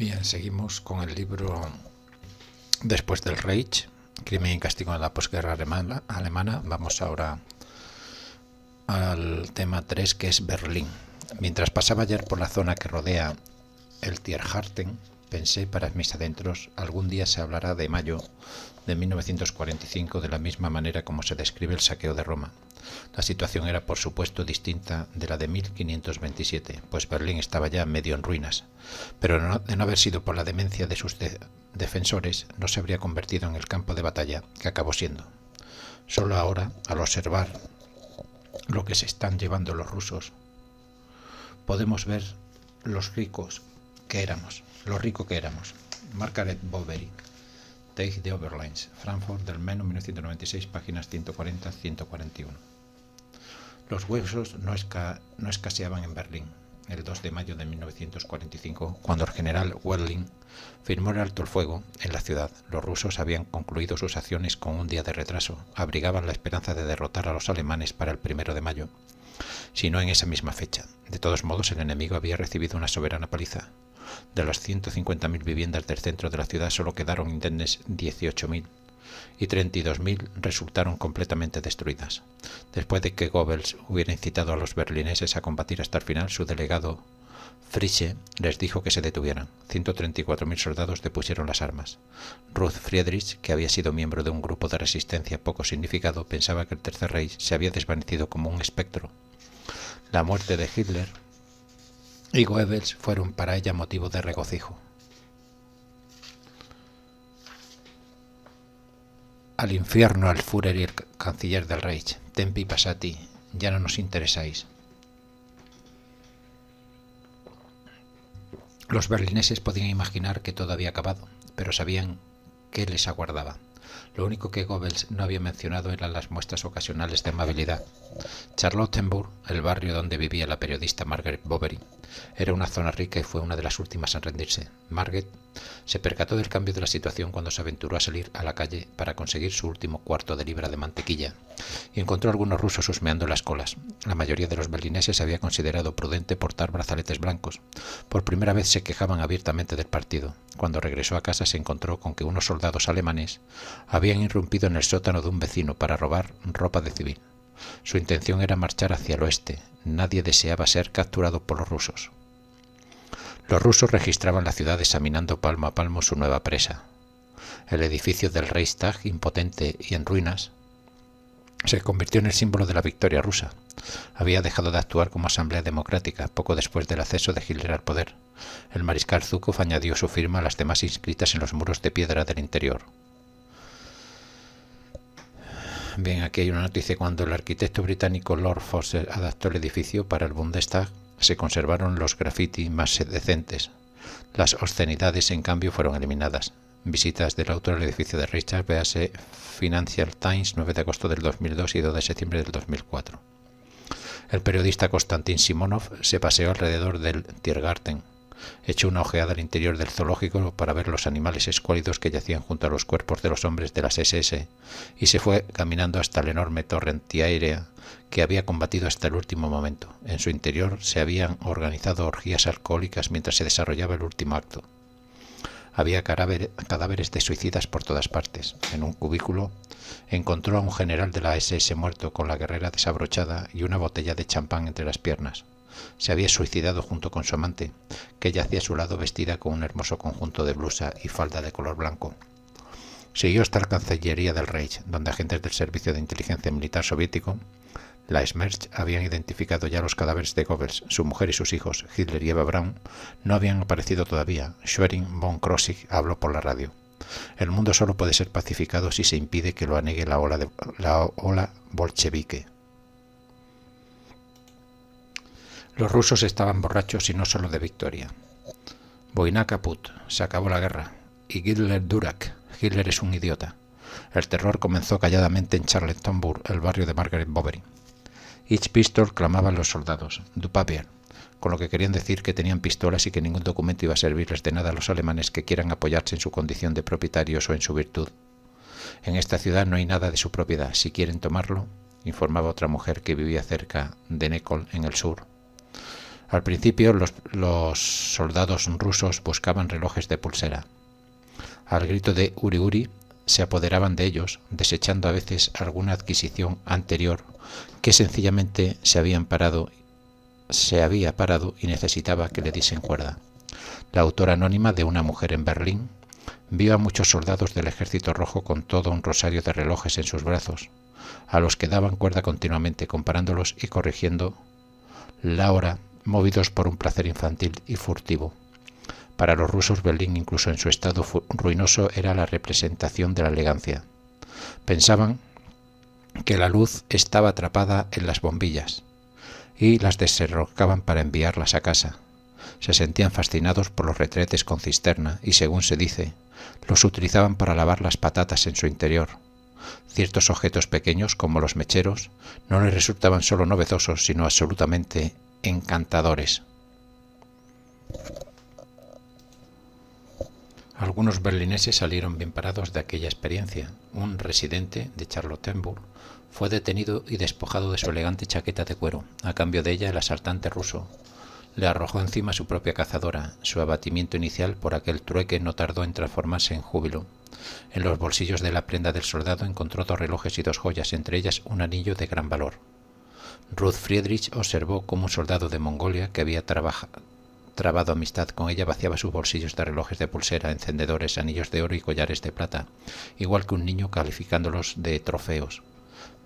Bien, seguimos con el libro Después del Reich, Crimen y Castigo de la posguerra alemana. Vamos ahora al tema 3, que es Berlín. Mientras pasaba ayer por la zona que rodea el Tiergarten, pensé para mis adentros, algún día se hablará de mayo de 1945 de la misma manera como se describe el saqueo de Roma. La situación era, por supuesto, distinta de la de 1527, pues Berlín estaba ya medio en ruinas, pero de no haber sido por la demencia de sus defensores, no se habría convertido en el campo de batalla que acabó siendo. Solo ahora, al observar lo que se están llevando los rusos, podemos ver lo rico que éramos. Margaret Bovary, Take the Overlines, Frankfurt del Meno, 1996, páginas 140-141. Los huesos no escaseaban en Berlín. El 2 de mayo de 1945, cuando el general Wedling firmó el alto el fuego en la ciudad, los rusos habían concluido sus acciones con un día de retraso. Abrigaban la esperanza de derrotar a los alemanes para el 1 de mayo, si no en esa misma fecha. De todos modos, el enemigo había recibido una soberana paliza. De las 150.000 viviendas del centro de la ciudad solo quedaron indemnes 18.000 y 32.000 resultaron completamente destruidas. Después de que Goebbels hubiera incitado a los berlineses a combatir hasta el final, su delegado Frische les dijo que se detuvieran. 134.000 soldados depusieron las armas. Ruth Friedrich, que había sido miembro de un grupo de resistencia poco significado, pensaba que el Tercer Reich se había desvanecido como un espectro. La muerte de Hitler y Goebbels fueron para ella motivo de regocijo. Al infierno al Führer y el canciller del Reich, tempi passati, ya no nos interesáis. Los berlineses podían imaginar que todo había acabado, pero sabían qué les aguardaba. Lo único que Goebbels no había mencionado eran las muestras ocasionales de amabilidad. Charlottenburg, el barrio donde vivía la periodista Margaret Bovary, era una zona rica y fue una de las últimas en rendirse. Margaret se percató del cambio de la situación cuando se aventuró a salir a la calle para conseguir su último cuarto de libra de mantequilla y encontró a algunos rusos husmeando las colas. La mayoría de los berlineses había considerado prudente portar brazaletes blancos. Por primera vez se quejaban abiertamente del partido. Cuando regresó a casa se encontró con que unos soldados alemanes habían irrumpido en el sótano de un vecino para robar ropa de civil. Su intención era marchar hacia el oeste. Nadie deseaba ser capturado por los rusos. Los rusos registraban la ciudad examinando palmo a palmo su nueva presa. El edificio del Reichstag, impotente y en ruinas, se convirtió en el símbolo de la victoria rusa. Había dejado de actuar como asamblea democrática poco después del acceso de Hitler al poder. El mariscal Zhukov añadió su firma a las demás inscritas en los muros de piedra del interior. Bien, aquí hay una noticia. Cuando el arquitecto británico Lord Foster adaptó el edificio para el Bundestag, se conservaron los graffiti más decentes. Las obscenidades, en cambio, fueron eliminadas. Visitas del autor al edificio de Reichstag, véase Financial Times, 9 de agosto del 2002 y 2 de septiembre del 2004. El periodista Konstantin Simonov se paseó alrededor del Tiergarten. Echó una ojeada al interior del zoológico para ver los animales escuálidos que yacían junto a los cuerpos de los hombres de las SS y se fue caminando hasta la enorme torre antiaérea que había combatido hasta el último momento. En su interior se habían organizado orgías alcohólicas mientras se desarrollaba el último acto. Había cadáveres de suicidas por todas partes. En un cubículo encontró a un general de la SS muerto con la guerrera desabrochada y una botella de champán entre las piernas. Se había suicidado junto con su amante, que yacía a su lado vestida con un hermoso conjunto de blusa y falda de color blanco. Siguió hasta la Cancillería del Reich, donde agentes del Servicio de Inteligencia Militar soviético, la Smerch, habían identificado ya los cadáveres de Goebbels. Su mujer y sus hijos, Hitler y Eva Braun, no habían aparecido todavía. Schwerin von Krosigk habló por la radio. El mundo solo puede ser pacificado si se impide que lo anegue la ola bolchevique. Los rusos estaban borrachos y no solo de victoria. Vojna kaput, se acabó la guerra. Y Hitler durak, Hitler es un idiota. El terror comenzó calladamente en Charlottenburg, el barrio de Margaret Bovary. Ich Pistol, clamaban los soldados, du Papier, con lo que querían decir que tenían pistolas y que ningún documento iba a servirles de nada a los alemanes que quieran apoyarse en su condición de propietarios o en su virtud. En esta ciudad no hay nada de su propiedad. Si quieren tomarlo, informaba otra mujer que vivía cerca de Necol, en el sur. Al principio los soldados rusos buscaban relojes de pulsera. Al grito de Uri Uri se apoderaban de ellos, desechando a veces alguna adquisición anterior que sencillamente se había parado y necesitaba que le diesen cuerda. La autora anónima de Una mujer en Berlín vio a muchos soldados del Ejército Rojo con todo un rosario de relojes en sus brazos, a los que daban cuerda continuamente, comparándolos y corrigiendo la hora, movidos por un placer infantil y furtivo. Para los rusos, Berlín, incluso en su estado ruinoso, era la representación de la elegancia. Pensaban que la luz estaba atrapada en las bombillas y las desenroscaban para enviarlas a casa. Se sentían fascinados por los retretes con cisterna y, según se dice, los utilizaban para lavar las patatas en su interior. Ciertos objetos pequeños, como los mecheros, no les resultaban solo novedosos, sino absolutamente encantadores. Algunos berlineses salieron bien parados de aquella experiencia. Un residente de Charlottenburg fue detenido y despojado de su elegante chaqueta de cuero. A cambio de ella, el asaltante ruso le arrojó encima su propia cazadora. Su abatimiento inicial por aquel trueque no tardó en transformarse en júbilo. En los bolsillos de la prenda del soldado encontró 2 relojes y 2 joyas, entre ellas un anillo de gran valor. Ruth Friedrich observó cómo un soldado de Mongolia que había trabado amistad con ella vaciaba sus bolsillos de relojes de pulsera, encendedores, anillos de oro y collares de plata, igual que un niño, calificándolos de trofeos.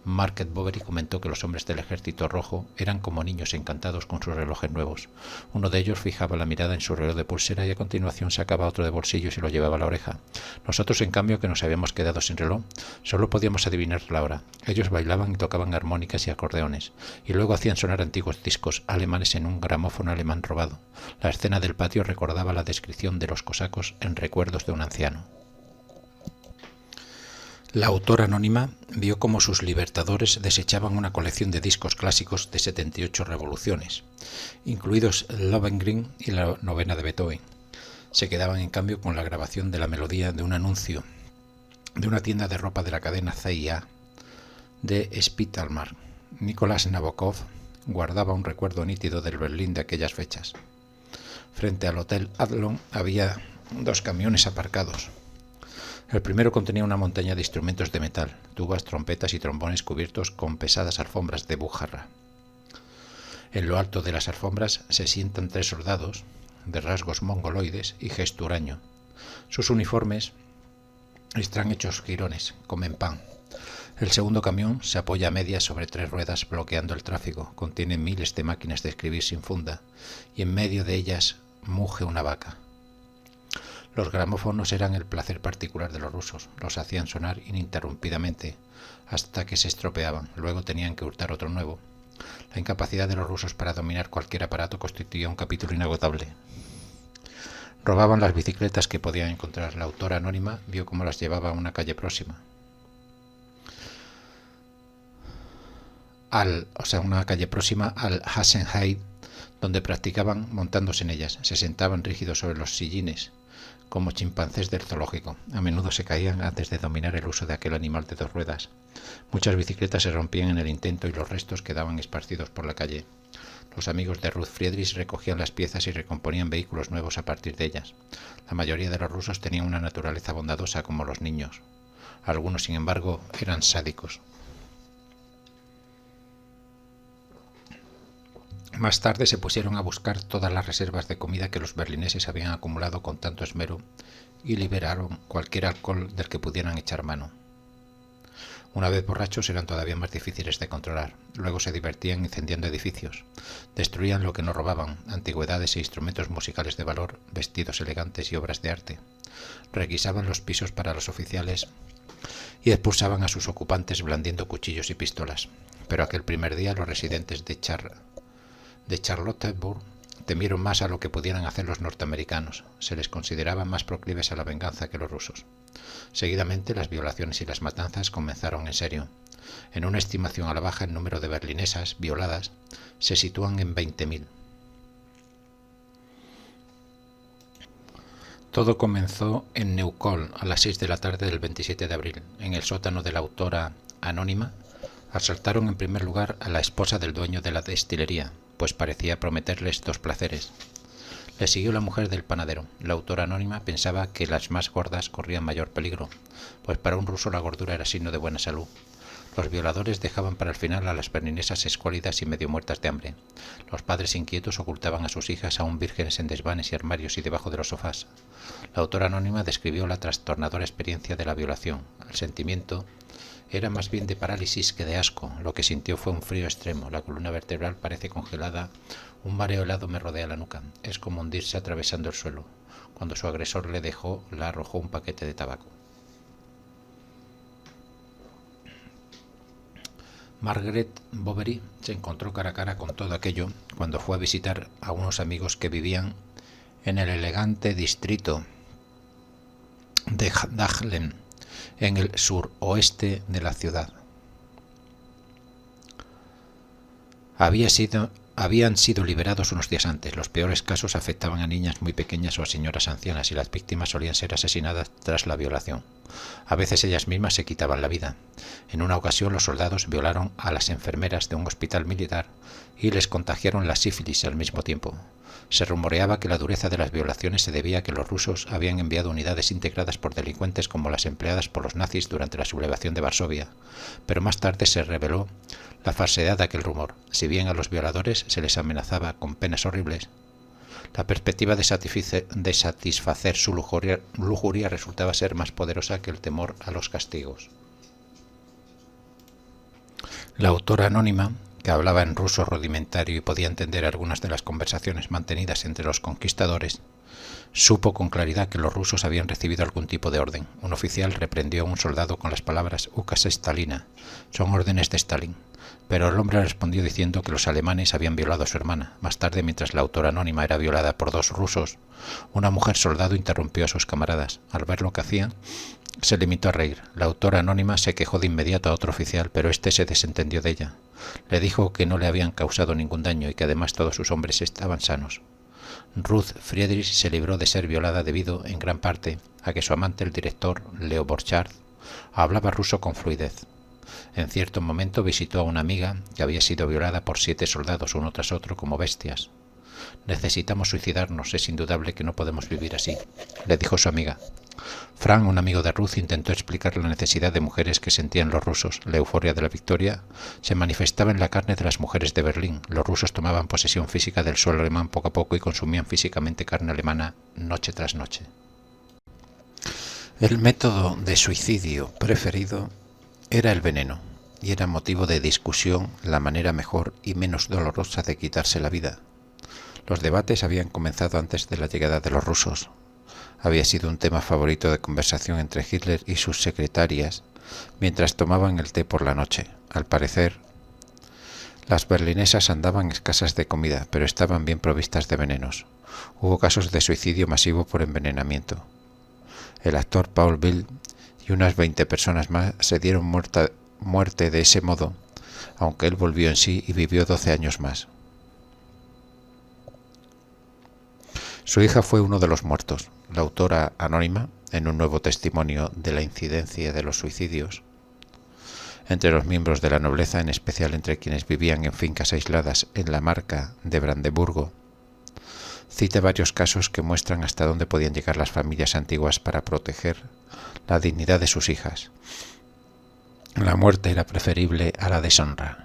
Market Bovary comentó que los hombres del Ejército Rojo eran como niños encantados con sus relojes nuevos. Uno de ellos fijaba la mirada en su reloj de pulsera y a continuación sacaba otro de bolsillo y se lo llevaba a la oreja. Nosotros, en cambio, que nos habíamos quedado sin reloj, solo podíamos adivinar la hora. Ellos bailaban y tocaban armónicas y acordeones, y luego hacían sonar antiguos discos alemanes en un gramófono alemán robado. La escena del patio recordaba la descripción de los cosacos en Recuerdos de un anciano. La autora anónima vio cómo sus libertadores desechaban una colección de discos clásicos de 78 revoluciones, incluidos Lohengrin y la novena de Beethoven. Se quedaban en cambio con la grabación de la melodía de un anuncio de una tienda de ropa de la cadena CIA de Spitalmarkt. Nicolás Nabokov guardaba un recuerdo nítido del Berlín de aquellas fechas. Frente al Hotel Adlon había 2 camiones aparcados. El primero contenía una montaña de instrumentos de metal, tubas, trompetas y trombones cubiertos con pesadas alfombras de bujarra. En lo alto de las alfombras se sientan 3 soldados, de rasgos mongoloides y gesto huraño. Sus uniformes están hechos jirones, comen pan. El segundo camión se apoya a medias sobre 3 ruedas bloqueando el tráfico. Contiene miles de máquinas de escribir sin funda y en medio de ellas muge una vaca. Los gramófonos eran el placer particular de los rusos. Los hacían sonar ininterrumpidamente hasta que se estropeaban. Luego tenían que hurtar otro nuevo. La incapacidad de los rusos para dominar cualquier aparato constituía un capítulo inagotable. Robaban las bicicletas que podían encontrar. La autora anónima vio cómo las llevaba a una calle próxima. Una calle próxima al Hasenheide, donde practicaban montándose en ellas. Se sentaban rígidos sobre los sillines, como chimpancés del zoológico. A menudo se caían antes de dominar el uso de aquel animal de 2 ruedas. Muchas bicicletas se rompían en el intento y los restos quedaban esparcidos por la calle. Los amigos de Ruth Friedrich recogían las piezas y recomponían vehículos nuevos a partir de ellas. La mayoría de los rusos tenían una naturaleza bondadosa como los niños. Algunos, sin embargo, eran sádicos. Más tarde se pusieron a buscar todas las reservas de comida que los berlineses habían acumulado con tanto esmero y liberaron cualquier alcohol del que pudieran echar mano. Una vez borrachos eran todavía más difíciles de controlar. Luego se divertían incendiando edificios. Destruían lo que no robaban, antigüedades e instrumentos musicales de valor, vestidos elegantes y obras de arte. Requisaban los pisos para los oficiales y expulsaban a sus ocupantes blandiendo cuchillos y pistolas. Pero aquel primer día los residentes de Charlottenburg temieron más a lo que pudieran hacer los norteamericanos. Se les consideraba más proclives a la venganza que los rusos. Seguidamente las violaciones y las matanzas comenzaron en serio. En una estimación a la baja, el número de berlinesas violadas se sitúan en 20.000. Todo comenzó en Neukölln a las 6 de la tarde del 27 de abril. En el sótano de la autora anónima asaltaron en primer lugar a la esposa del dueño de la destilería, pues parecía prometerles dos placeres. Le siguió la mujer del panadero. La autora anónima pensaba que las más gordas corrían mayor peligro, pues para un ruso la gordura era signo de buena salud. Los violadores dejaban para el final a las berlinesas escuálidas y medio muertas de hambre. Los padres inquietos ocultaban a sus hijas aún vírgenes en desvanes y armarios y debajo de los sofás. La autora anónima describió la trastornadora experiencia de la violación. El sentimiento era más bien de parálisis que de asco. Lo que sintió fue un frío extremo. La columna vertebral parece congelada. Un mareo helado me rodea la nuca. Es como hundirse atravesando el suelo. Cuando su agresor le dejó, la arrojó un paquete de tabaco. Margaret Bovary se encontró cara a cara con todo aquello cuando fue a visitar a unos amigos que vivían en el elegante distrito de Dahlem, en el suroeste de la ciudad. Habían sido liberados unos días antes. Los peores casos afectaban a niñas muy pequeñas o a señoras ancianas, y las víctimas solían ser asesinadas tras la violación. A veces ellas mismas se quitaban la vida. En una ocasión los soldados violaron a las enfermeras de un hospital militar y les contagiaron la sífilis al mismo tiempo. Se rumoreaba que la dureza de las violaciones se debía a que los rusos habían enviado unidades integradas por delincuentes como las empleadas por los nazis durante la sublevación de Varsovia, pero más tarde se reveló la falsedad de aquel rumor. Si bien a los violadores se les amenazaba con penas horribles, la perspectiva de satisfacer su lujuria resultaba ser más poderosa que el temor a los castigos. La autora anónima, que hablaba en ruso rudimentario y podía entender algunas de las conversaciones mantenidas entre los conquistadores, supo con claridad que los rusos habían recibido algún tipo de orden. Un oficial reprendió a un soldado con las palabras «Ukaz Stalina», son órdenes de Stalin, pero el hombre respondió diciendo que los alemanes habían violado a su hermana. Más tarde, mientras la autora anónima era violada por dos rusos, una mujer soldado interrumpió a sus camaradas. Al ver lo que hacían, se limitó a reír. La autora anónima se quejó de inmediato a otro oficial, pero éste se desentendió de ella. Le dijo que no le habían causado ningún daño y que además todos sus hombres estaban sanos. Ruth Friedrich se libró de ser violada debido, en gran parte, a que su amante, el director Leo Borchardt, hablaba ruso con fluidez. En cierto momento visitó a una amiga que había sido violada por 7 soldados uno tras otro como bestias. «Necesitamos suicidarnos, es indudable que no podemos vivir así», le dijo su amiga. Frank, un amigo de Ruth, intentó explicar la necesidad de mujeres que sentían los rusos. La euforia de la victoria se manifestaba en la carne de las mujeres de Berlín. Los rusos tomaban posesión física del suelo alemán poco a poco y consumían físicamente carne alemana noche tras noche. El método de suicidio preferido era el veneno, y era motivo de discusión la manera mejor y menos dolorosa de quitarse la vida. Los debates habían comenzado antes de la llegada de los rusos. Había sido un tema favorito de conversación entre Hitler y sus secretarias mientras tomaban el té por la noche. Al parecer, las berlinesas andaban escasas de comida, pero estaban bien provistas de venenos. Hubo casos de suicidio masivo por envenenamiento. El actor Paul Bill y unas 20 personas más se dieron muerte de ese modo, aunque él volvió en sí y vivió 12 años más. Su hija fue uno de los muertos. La autora anónima, en un nuevo testimonio de la incidencia de los suicidios entre los miembros de la nobleza, en especial entre quienes vivían en fincas aisladas en la Marca de Brandeburgo, cita varios casos que muestran hasta dónde podían llegar las familias antiguas para proteger la dignidad de sus hijas. La muerte era preferible a la deshonra.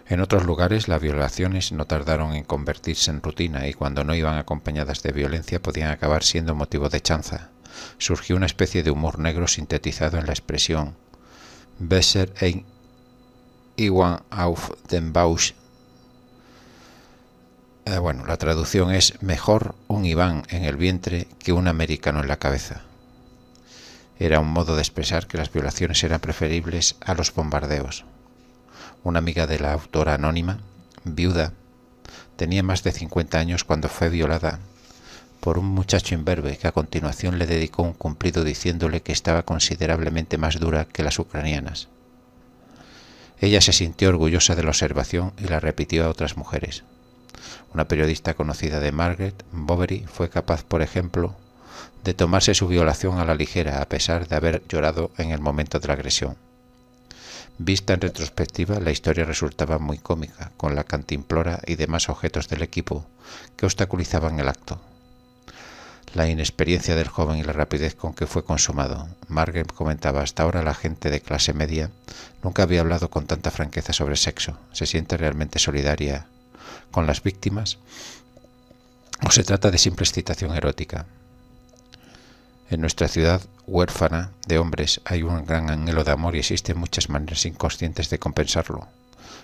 En otros lugares, las violaciones no tardaron en convertirse en rutina y cuando no iban acompañadas de violencia podían acabar siendo motivo de chanza. Surgió una especie de humor negro sintetizado en la expresión «Besser ein Iwan auf dem Bauch». La traducción es «mejor un Iván en el vientre que un americano en la cabeza». Era un modo de expresar que las violaciones eran preferibles a los bombardeos. Una amiga de la autora anónima, viuda, tenía más de 50 años cuando fue violada por un muchacho imberbe que a continuación le dedicó un cumplido diciéndole que estaba considerablemente más dura que las ucranianas. Ella se sintió orgullosa de la observación y la repitió a otras mujeres. Una periodista conocida de Margaret Bovary fue capaz, por ejemplo, de tomarse su violación a la ligera a pesar de haber llorado en el momento de la agresión. Vista en retrospectiva, la historia resultaba muy cómica, con la cantimplora y demás objetos del equipo que obstaculizaban el acto. La inexperiencia del joven y la rapidez con que fue consumado. Margaret comentaba: hasta ahora la gente de clase media nunca había hablado con tanta franqueza sobre sexo. ¿Se siente realmente solidaria con las víctimas? ¿O se trata de simple excitación erótica? En nuestra ciudad huérfana de hombres hay un gran anhelo de amor y existen muchas maneras inconscientes de compensarlo.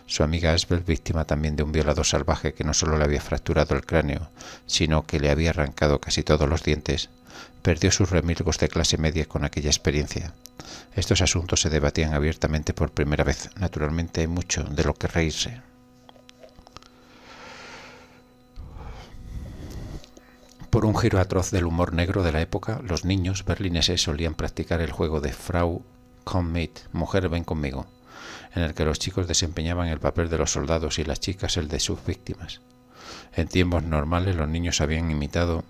Su amiga Esbel, víctima también de un violador salvaje que no solo le había fracturado el cráneo, sino que le había arrancado casi todos los dientes, perdió sus remilgos de clase media con aquella experiencia. Estos asuntos se debatían abiertamente por primera vez. Naturalmente hay mucho de lo que reírse. Por un giro atroz del humor negro de la época, los niños berlineses solían practicar el juego de Frau komm mit, mujer ven conmigo, en el que los chicos desempeñaban el papel de los soldados y las chicas el de sus víctimas. En tiempos normales los niños habían imitado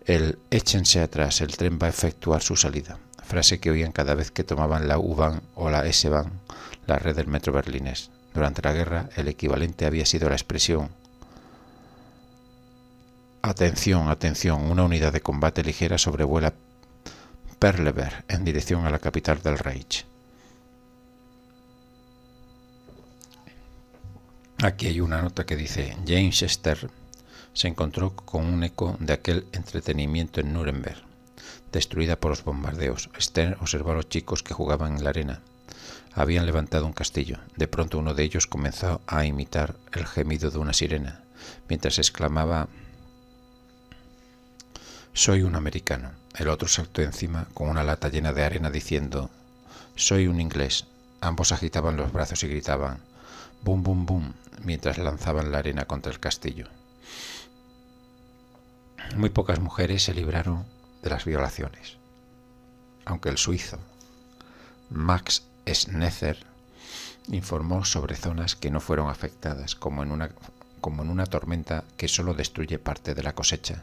el échense atrás, el tren va a efectuar su salida, frase que oían cada vez que tomaban la U-Bahn o la S-Bahn, la red del metro berlinés. Durante la guerra el equivalente había sido la expresión atención, atención, una unidad de combate ligera sobrevuela Perleberg en dirección a la capital del Reich. Aquí hay una nota que dice: James Stern se encontró con un eco de aquel entretenimiento en Nuremberg, destruida por los bombardeos. Stern observó a los chicos que jugaban en la arena. Habían levantado un castillo. De pronto uno de ellos comenzó a imitar el gemido de una sirena, mientras exclamaba: soy un americano. El otro saltó encima con una lata llena de arena diciendo: soy un inglés. Ambos agitaban los brazos y gritaban: bum, bum, bum, mientras lanzaban la arena contra el castillo. Muy pocas mujeres se libraron de las violaciones, aunque el suizo Max Schnetter informó sobre zonas que no fueron afectadas, como en una tormenta que solo destruye parte de la cosecha.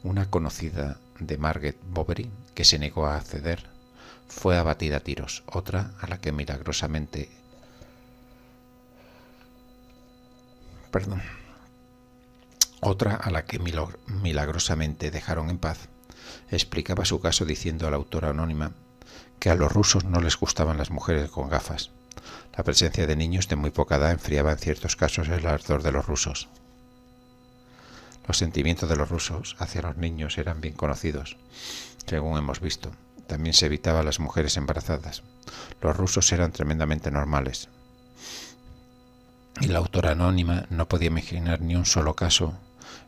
Una conocida de Margaret Bovary, que se negó a acceder, fue abatida a tiros. Otra, a la que milagrosamente dejaron en paz, explicaba su caso diciendo a la autora anónima que a los rusos no les gustaban las mujeres con gafas. La presencia de niños de muy poca edad enfriaba en ciertos casos el ardor de los rusos. Los sentimientos de los rusos hacia los niños eran bien conocidos, según hemos visto. También se evitaba a las mujeres embarazadas. Los rusos eran tremendamente normales. Y la autora anónima no podía imaginar ni un solo caso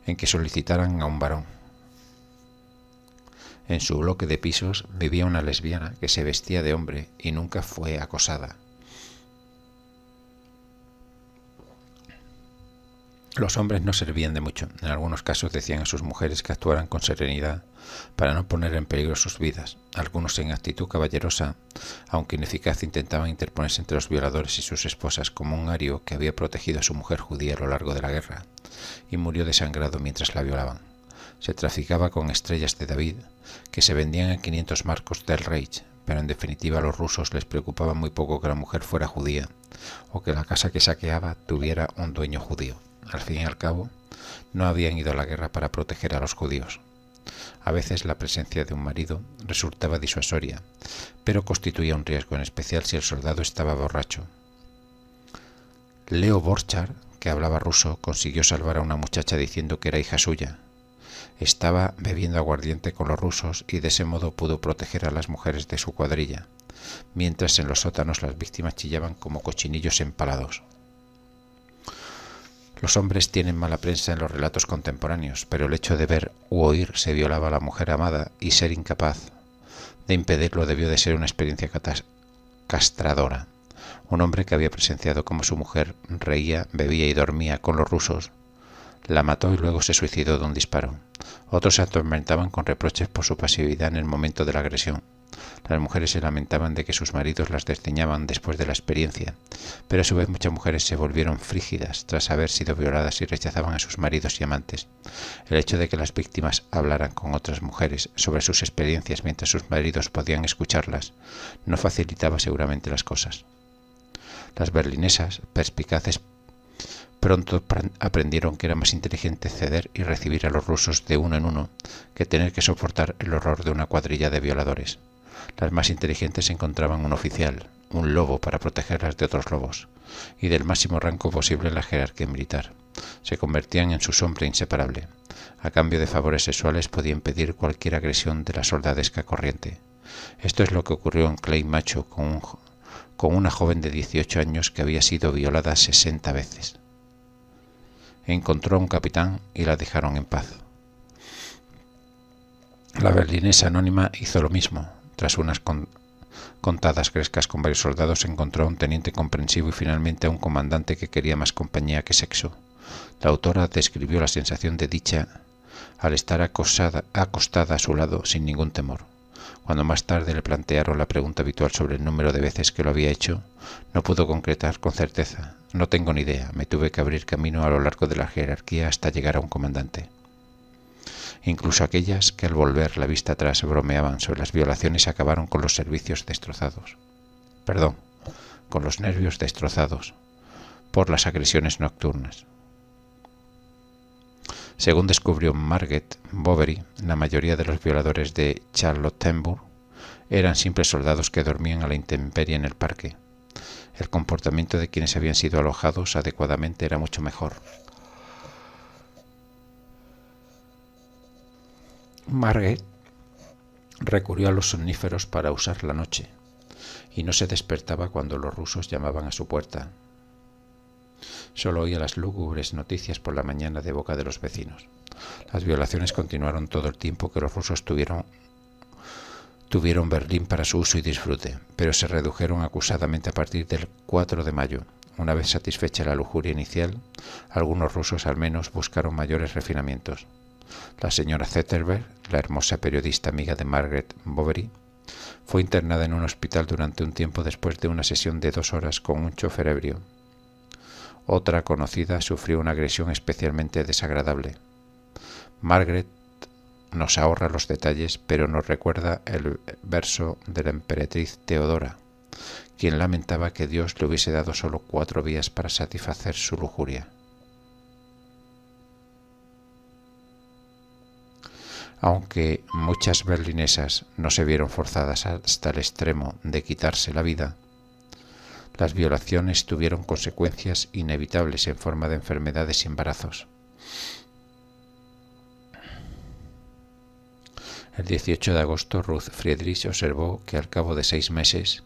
en que solicitaran a un varón. En su bloque de pisos vivía una lesbiana que se vestía de hombre y nunca fue acosada. Los hombres no servían de mucho. En algunos casos decían a sus mujeres que actuaran con serenidad para no poner en peligro sus vidas. Algunos, en actitud caballerosa, aunque ineficaz, intentaban interponerse entre los violadores y sus esposas, como un ario que había protegido a su mujer judía a lo largo de la guerra y murió desangrado mientras la violaban. Se traficaba con estrellas de David que se vendían a 500 marcos del Reich, pero en definitiva a los rusos les preocupaba muy poco que la mujer fuera judía o que la casa que saqueaba tuviera un dueño judío. Al fin y al cabo, no habían ido a la guerra para proteger a los judíos. A veces la presencia de un marido resultaba disuasoria, pero constituía un riesgo, en especial si el soldado estaba borracho. Leo Borchardt, que hablaba ruso, consiguió salvar a una muchacha diciendo que era hija suya. Estaba bebiendo aguardiente con los rusos y de ese modo pudo proteger a las mujeres de su cuadrilla, mientras en los sótanos las víctimas chillaban como cochinillos empalados. Los hombres tienen mala prensa en los relatos contemporáneos, pero el hecho de ver u oír se violaba a la mujer amada y ser incapaz de impedirlo debió de ser una experiencia castradora. Un hombre que había presenciado cómo su mujer reía, bebía y dormía con los rusos, la mató y luego se suicidó de un disparo. Otros se atormentaban con reproches por su pasividad en el momento de la agresión. Las mujeres se lamentaban de que sus maridos las desdeñaban después de la experiencia, pero a su vez muchas mujeres se volvieron frígidas tras haber sido violadas y rechazaban a sus maridos y amantes. El hecho de que las víctimas hablaran con otras mujeres sobre sus experiencias mientras sus maridos podían escucharlas no facilitaba seguramente las cosas. Las berlinesas, perspicaces, pronto aprendieron que era más inteligente ceder y recibir a los rusos de uno en uno que tener que soportar el horror de una cuadrilla de violadores. Las más inteligentes encontraban un oficial, un lobo para protegerlas de otros lobos, y del máximo rango posible en la jerarquía militar. Se convertían en su sombra inseparable. A cambio de favores sexuales podían pedir cualquier agresión de la soldadesca corriente. Esto es lo que ocurrió en Clay Macho con una joven de 18 años que había sido violada 60 veces. Encontró a un capitán y la dejaron en paz. La berlinesa anónima hizo lo mismo. Tras unas contadas grescas con varios soldados, encontró a un teniente comprensivo y finalmente a un comandante que quería más compañía que sexo. La autora describió la sensación de dicha al estar acostada a su lado sin ningún temor. Cuando más tarde le plantearon la pregunta habitual sobre el número de veces que lo había hecho, no pudo concretar con certeza. No tengo ni idea, me tuve que abrir camino a lo largo de la jerarquía hasta llegar a un comandante. Incluso aquellas que al volver la vista atrás bromeaban sobre las violaciones acabaron con los servicios destrozados. Con los nervios destrozados por las agresiones nocturnas. Según descubrió Margaret Bovary, la mayoría de los violadores de Charlottenburg eran simples soldados que dormían a la intemperie en el parque. El comportamiento de quienes habían sido alojados adecuadamente era mucho mejor. Margaret recurrió a los somníferos para usar la noche y no se despertaba cuando los rusos llamaban a su puerta. Solo oía las lúgubres noticias por la mañana de boca de los vecinos. Las violaciones continuaron todo el tiempo que los rusos tuvieron Berlín para su uso y disfrute, pero se redujeron acusadamente a partir del 4 de mayo. Una vez satisfecha la lujuria inicial, algunos rusos al menos buscaron mayores refinamientos. La señora Zetterberg, la hermosa periodista amiga de Margaret Bovary, fue internada en un hospital durante un tiempo después de una sesión de 2 horas con un chofer ebrio. Otra conocida sufrió una agresión especialmente desagradable. Margaret nos ahorra los detalles, pero nos recuerda el verso de la emperatriz Teodora, quien lamentaba que Dios le hubiese dado solo 4 vías para satisfacer su lujuria. Aunque muchas berlinesas no se vieron forzadas hasta el extremo de quitarse la vida, las violaciones tuvieron consecuencias inevitables en forma de enfermedades y embarazos. El 18 de agosto, Ruth Friedrich observó que al cabo de 6 meses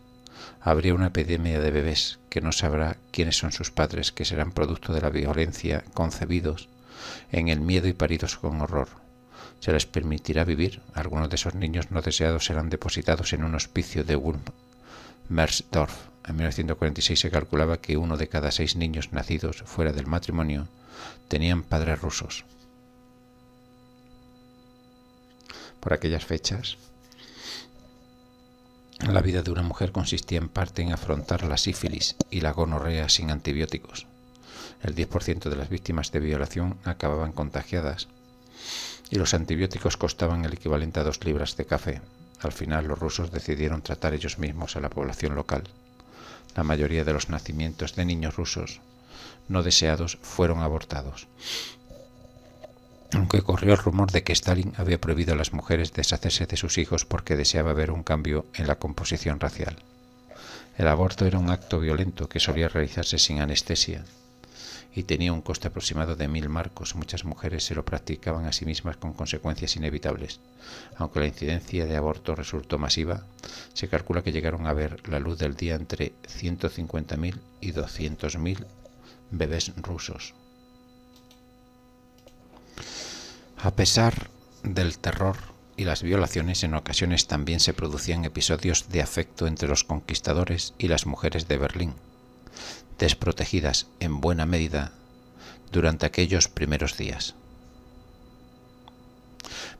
habría una epidemia de bebés que no sabrá quiénes son sus padres, que serán producto de la violencia, concebidos en el miedo y paridos con horror. Se les permitirá vivir. Algunos de esos niños no deseados serán depositados en un hospicio de Wilmersdorf. En 1946 se calculaba que 1 de cada 6 niños nacidos fuera del matrimonio tenían padres rusos. Por aquellas fechas, la vida de una mujer consistía en parte en afrontar la sífilis y la gonorrea sin antibióticos. El 10% de las víctimas de violación acababan contagiadas y los antibióticos costaban el equivalente a 2 libras de café. Al final, los rusos decidieron tratar ellos mismos a la población local. La mayoría de los nacimientos de niños rusos no deseados fueron abortados, aunque corrió el rumor de que Stalin había prohibido a las mujeres deshacerse de sus hijos porque deseaba ver un cambio en la composición racial. El aborto era un acto violento que solía realizarse sin anestesia y tenía un coste aproximado de 1.000 marcos. Muchas mujeres se lo practicaban a sí mismas con consecuencias inevitables. Aunque la incidencia de aborto resultó masiva, se calcula que llegaron a ver la luz del día entre 150.000 y 200.000 bebés rusos. A pesar del terror y las violaciones, en ocasiones también se producían episodios de afecto entre los conquistadores y las mujeres de Berlín, desprotegidas en buena medida durante aquellos primeros días.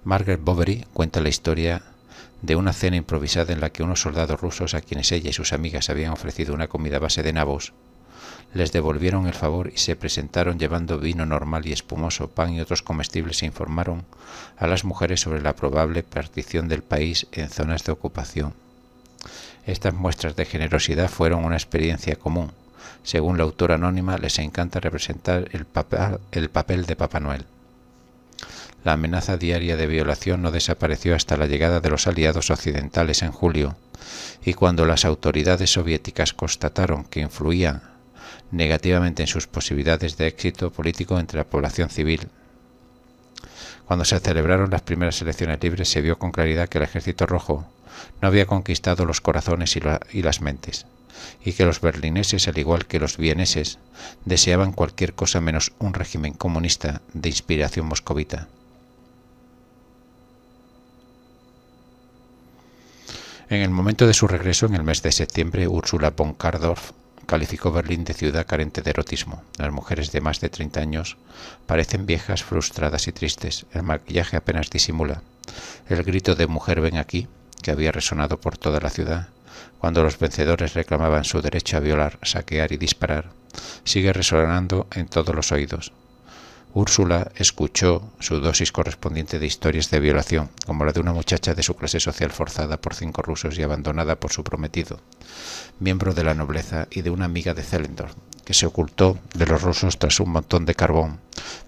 Margaret Bovary cuenta la historia de una cena improvisada en la que unos soldados rusos, a quienes ella y sus amigas habían ofrecido una comida a base de nabos, les devolvieron el favor y se presentaron llevando vino normal y espumoso, pan y otros comestibles e informaron a las mujeres sobre la probable partición del país en zonas de ocupación. Estas muestras de generosidad fueron una experiencia común. Según la autora anónima, les encanta representar el papel de Papá Noel. La amenaza diaria de violación no desapareció hasta la llegada de los aliados occidentales en julio, y cuando las autoridades soviéticas constataron que influían negativamente en sus posibilidades de éxito político entre la población civil. Cuando se celebraron las primeras elecciones libres, se vio con claridad que el Ejército Rojo no había conquistado los corazones y las mentes, y que los berlineses, al igual que los vieneses, deseaban cualquier cosa menos un régimen comunista de inspiración moscovita. En el momento de su regreso, en el mes de septiembre, Ursula von Kardorff calificó Berlín de ciudad carente de erotismo. Las mujeres de más de 30 años parecen viejas, frustradas y tristes. El maquillaje apenas disimula. El grito de "mujer, ven aquí", que había resonado por toda la ciudad, cuando los vencedores reclamaban su derecho a violar, saquear y disparar, sigue resonando en todos los oídos. Úrsula escuchó su dosis correspondiente de historias de violación, como la de una muchacha de su clase social forzada por 5 rusos y abandonada por su prometido, miembro de la nobleza, y de una amiga de Zellendorf, que se ocultó de los rusos tras un montón de carbón,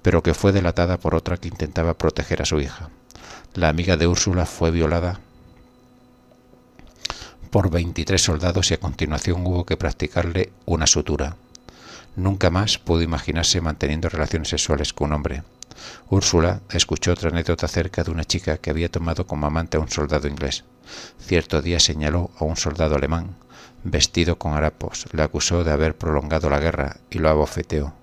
pero que fue delatada por otra que intentaba proteger a su hija. La amiga de Úrsula fue violada por 23 soldados y a continuación hubo que practicarle una sutura. Nunca más pudo imaginarse manteniendo relaciones sexuales con un hombre. Úrsula escuchó otra anécdota acerca de una chica que había tomado como amante a un soldado inglés. Cierto día señaló a un soldado alemán vestido con harapos, le acusó de haber prolongado la guerra y lo abofeteó.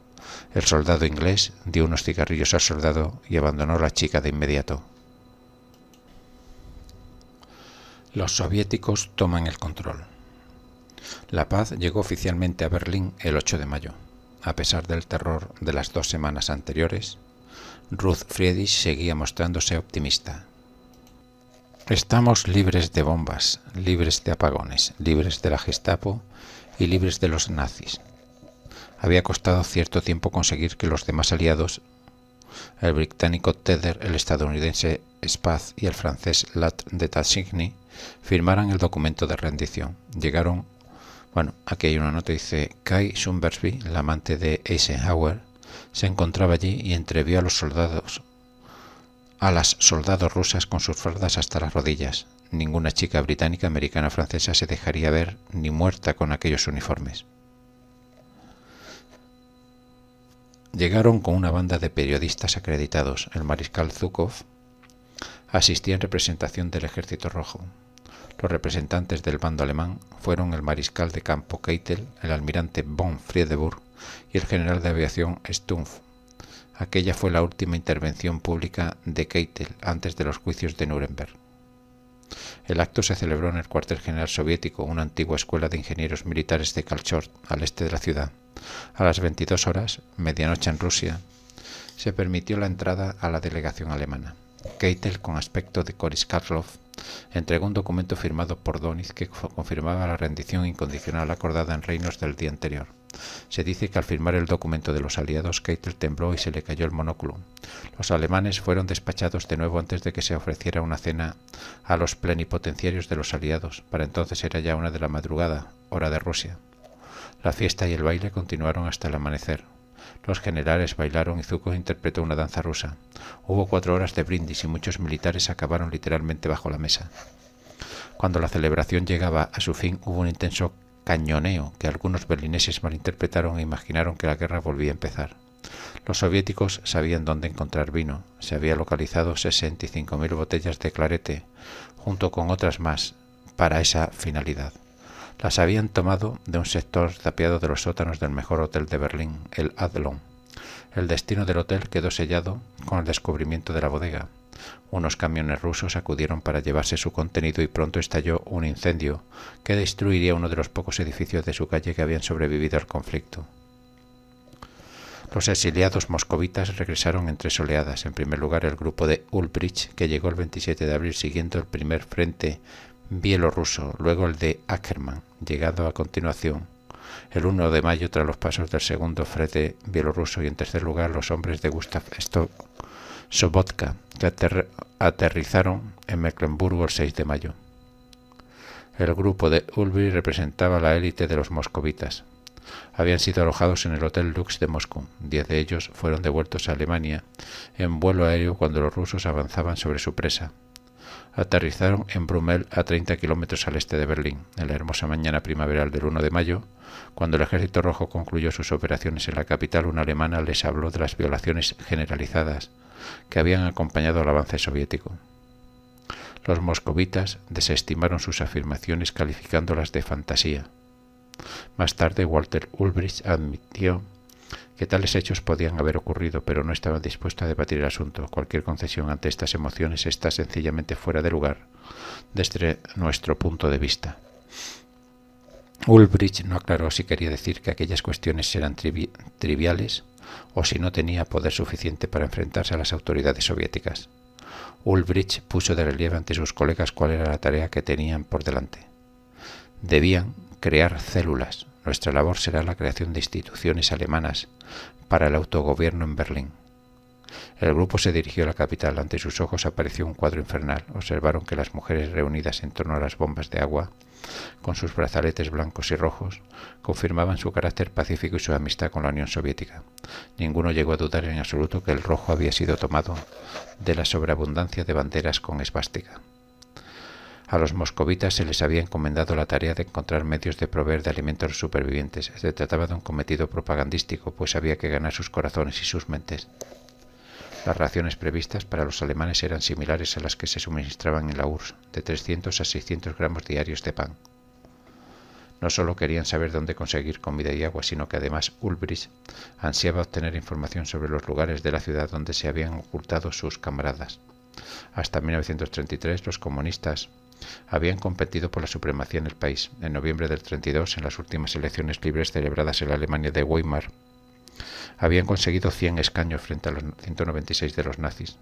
El soldado inglés dio unos cigarrillos al soldado y abandonó a la chica de inmediato. Los soviéticos toman el control. La paz llegó oficialmente a Berlín el 8 de mayo. A pesar del terror de las 2 semanas anteriores, Ruth Friedrich seguía mostrándose optimista. Estamos libres de bombas, libres de apagones, libres de la Gestapo y libres de los nazis. Había costado cierto tiempo conseguir que los demás aliados, el británico Tether, el estadounidense Spath y el francés Lat de Tassigny, firmaran el documento de rendición. Aquí hay una nota, dice: Kai Schumbersby, la amante de Eisenhower, se encontraba allí y entrevió a las soldados rusas con sus faldas hasta las rodillas. Ninguna chica británica, americana o francesa se dejaría ver ni muerta con aquellos uniformes. Llegaron con una banda de periodistas acreditados. El mariscal Zhukov asistía en representación del Ejército Rojo. Los representantes del bando alemán fueron el mariscal de campo Keitel, el almirante von Friedeburg y el general de aviación Stumpf. Aquella fue la última intervención pública de Keitel antes de los juicios de Nuremberg. El acto se celebró en el cuartel general soviético, una antigua escuela de ingenieros militares de Kalchort, al este de la ciudad. A las 22 horas, medianoche en Rusia, se permitió la entrada a la delegación alemana. Keitel, con aspecto de Boris Karloff, entregó un documento firmado por Dönitz que confirmaba la rendición incondicional acordada en Reinos del día anterior. Se dice que al firmar el documento de los aliados, Keitel tembló y se le cayó el monóculo. Los alemanes fueron despachados de nuevo antes de que se ofreciera una cena a los plenipotenciarios de los aliados. Para entonces era ya 1 de la madrugada, hora de Rusia. La fiesta y el baile continuaron hasta el amanecer. Los generales bailaron y Zhukov interpretó una danza rusa. Hubo 4 horas de brindis y muchos militares acabaron literalmente bajo la mesa. Cuando la celebración llegaba a su fin, hubo un intenso cañoneo que algunos berlineses malinterpretaron e imaginaron que la guerra volvía a empezar. Los soviéticos sabían dónde encontrar vino. Se había localizado 65.000 botellas de clarete, junto con otras más, para esa finalidad. Las habían tomado de un sector tapiado de los sótanos del mejor hotel de Berlín, el Adlon. El destino del hotel quedó sellado con el descubrimiento de la bodega. Unos camiones rusos acudieron para llevarse su contenido y pronto estalló un incendio que destruiría uno de los pocos edificios de su calle que habían sobrevivido al conflicto. Los exiliados moscovitas regresaron en 3 oleadas. En primer lugar, el grupo de Ulbricht, que llegó el 27 de abril siguiendo el primer frente bielorruso, luego el de Ackermann, llegado a continuación el 1 de mayo tras los pasos del segundo frente bielorruso, y en tercer lugar los hombres de Gustav Sobotka, que aterrizaron en Mecklemburgo el 6 de mayo. El grupo de Ulbricht representaba la élite de los moscovitas. Habían sido alojados en el Hotel Lux de Moscú. 10 de ellos fueron devueltos a Alemania en vuelo aéreo cuando los rusos avanzaban sobre su presa. Aterrizaron en Brummel, a 30 kilómetros al este de Berlín, en la hermosa mañana primaveral del 1 de mayo. Cuando el Ejército Rojo concluyó sus operaciones en la capital, una alemana les habló de las violaciones generalizadas que habían acompañado al avance soviético. Los moscovitas desestimaron sus afirmaciones calificándolas de fantasía. Más tarde, Walter Ulbricht admitió que tales hechos podían haber ocurrido, pero no estaba dispuesto a debatir el asunto. Cualquier concesión ante estas emociones está sencillamente fuera de lugar desde nuestro punto de vista. Ulbricht no aclaró si quería decir que aquellas cuestiones eran triviales o si no tenía poder suficiente para enfrentarse a las autoridades soviéticas. Ulbricht puso de relieve ante sus colegas cuál era la tarea que tenían por delante. Debían crear células. Nuestra labor será la creación de instituciones alemanas para el autogobierno en Berlín. El grupo se dirigió a la capital. Ante sus ojos apareció un cuadro infernal. Observaron que las mujeres reunidas en torno a las bombas de agua, con sus brazaletes blancos y rojos, confirmaban su carácter pacífico y su amistad con la Unión Soviética. Ninguno llegó a dudar en absoluto que el rojo había sido tomado de la sobreabundancia de banderas con esvástica. A los moscovitas se les había encomendado la tarea de encontrar medios de proveer de alimentos a los supervivientes. Se trataba de un cometido propagandístico, pues había que ganar sus corazones y sus mentes. Las raciones previstas para los alemanes eran similares a las que se suministraban en la URSS, de 300 a 600 gramos diarios de pan. No solo querían saber dónde conseguir comida y agua, sino que además Ulbricht ansiaba obtener información sobre los lugares de la ciudad donde se habían ocultado sus camaradas. Hasta 1933 los comunistas habían competido por la supremacía en el país. En noviembre del 32, en las últimas elecciones libres celebradas en la Alemania de Weimar, habían conseguido 100 escaños frente a los 196 de los nazis.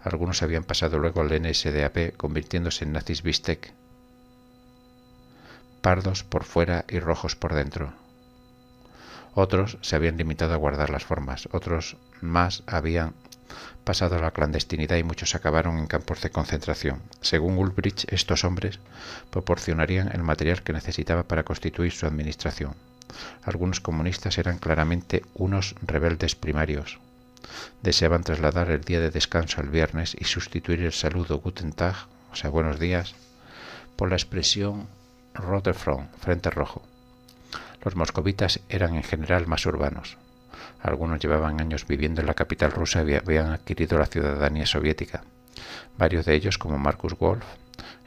Algunos habían pasado luego al NSDAP, convirtiéndose en nazis bistec, pardos por fuera y rojos por dentro. Otros se habían limitado a guardar las formas, otros más habían pasado a la clandestinidad y muchos acabaron en campos de concentración. Según Ulbricht, estos hombres proporcionarían el material que necesitaba para constituir su administración. Algunos comunistas eran claramente unos rebeldes primarios. Deseaban trasladar el día de descanso al viernes y sustituir el saludo Guten Tag, o sea, buenos días, por la expresión Rote Front, frente rojo. Los moscovitas eran en general más urbanos. Algunos llevaban años viviendo en la capital rusa y habían adquirido la ciudadanía soviética. Varios de ellos, como Markus Wolf,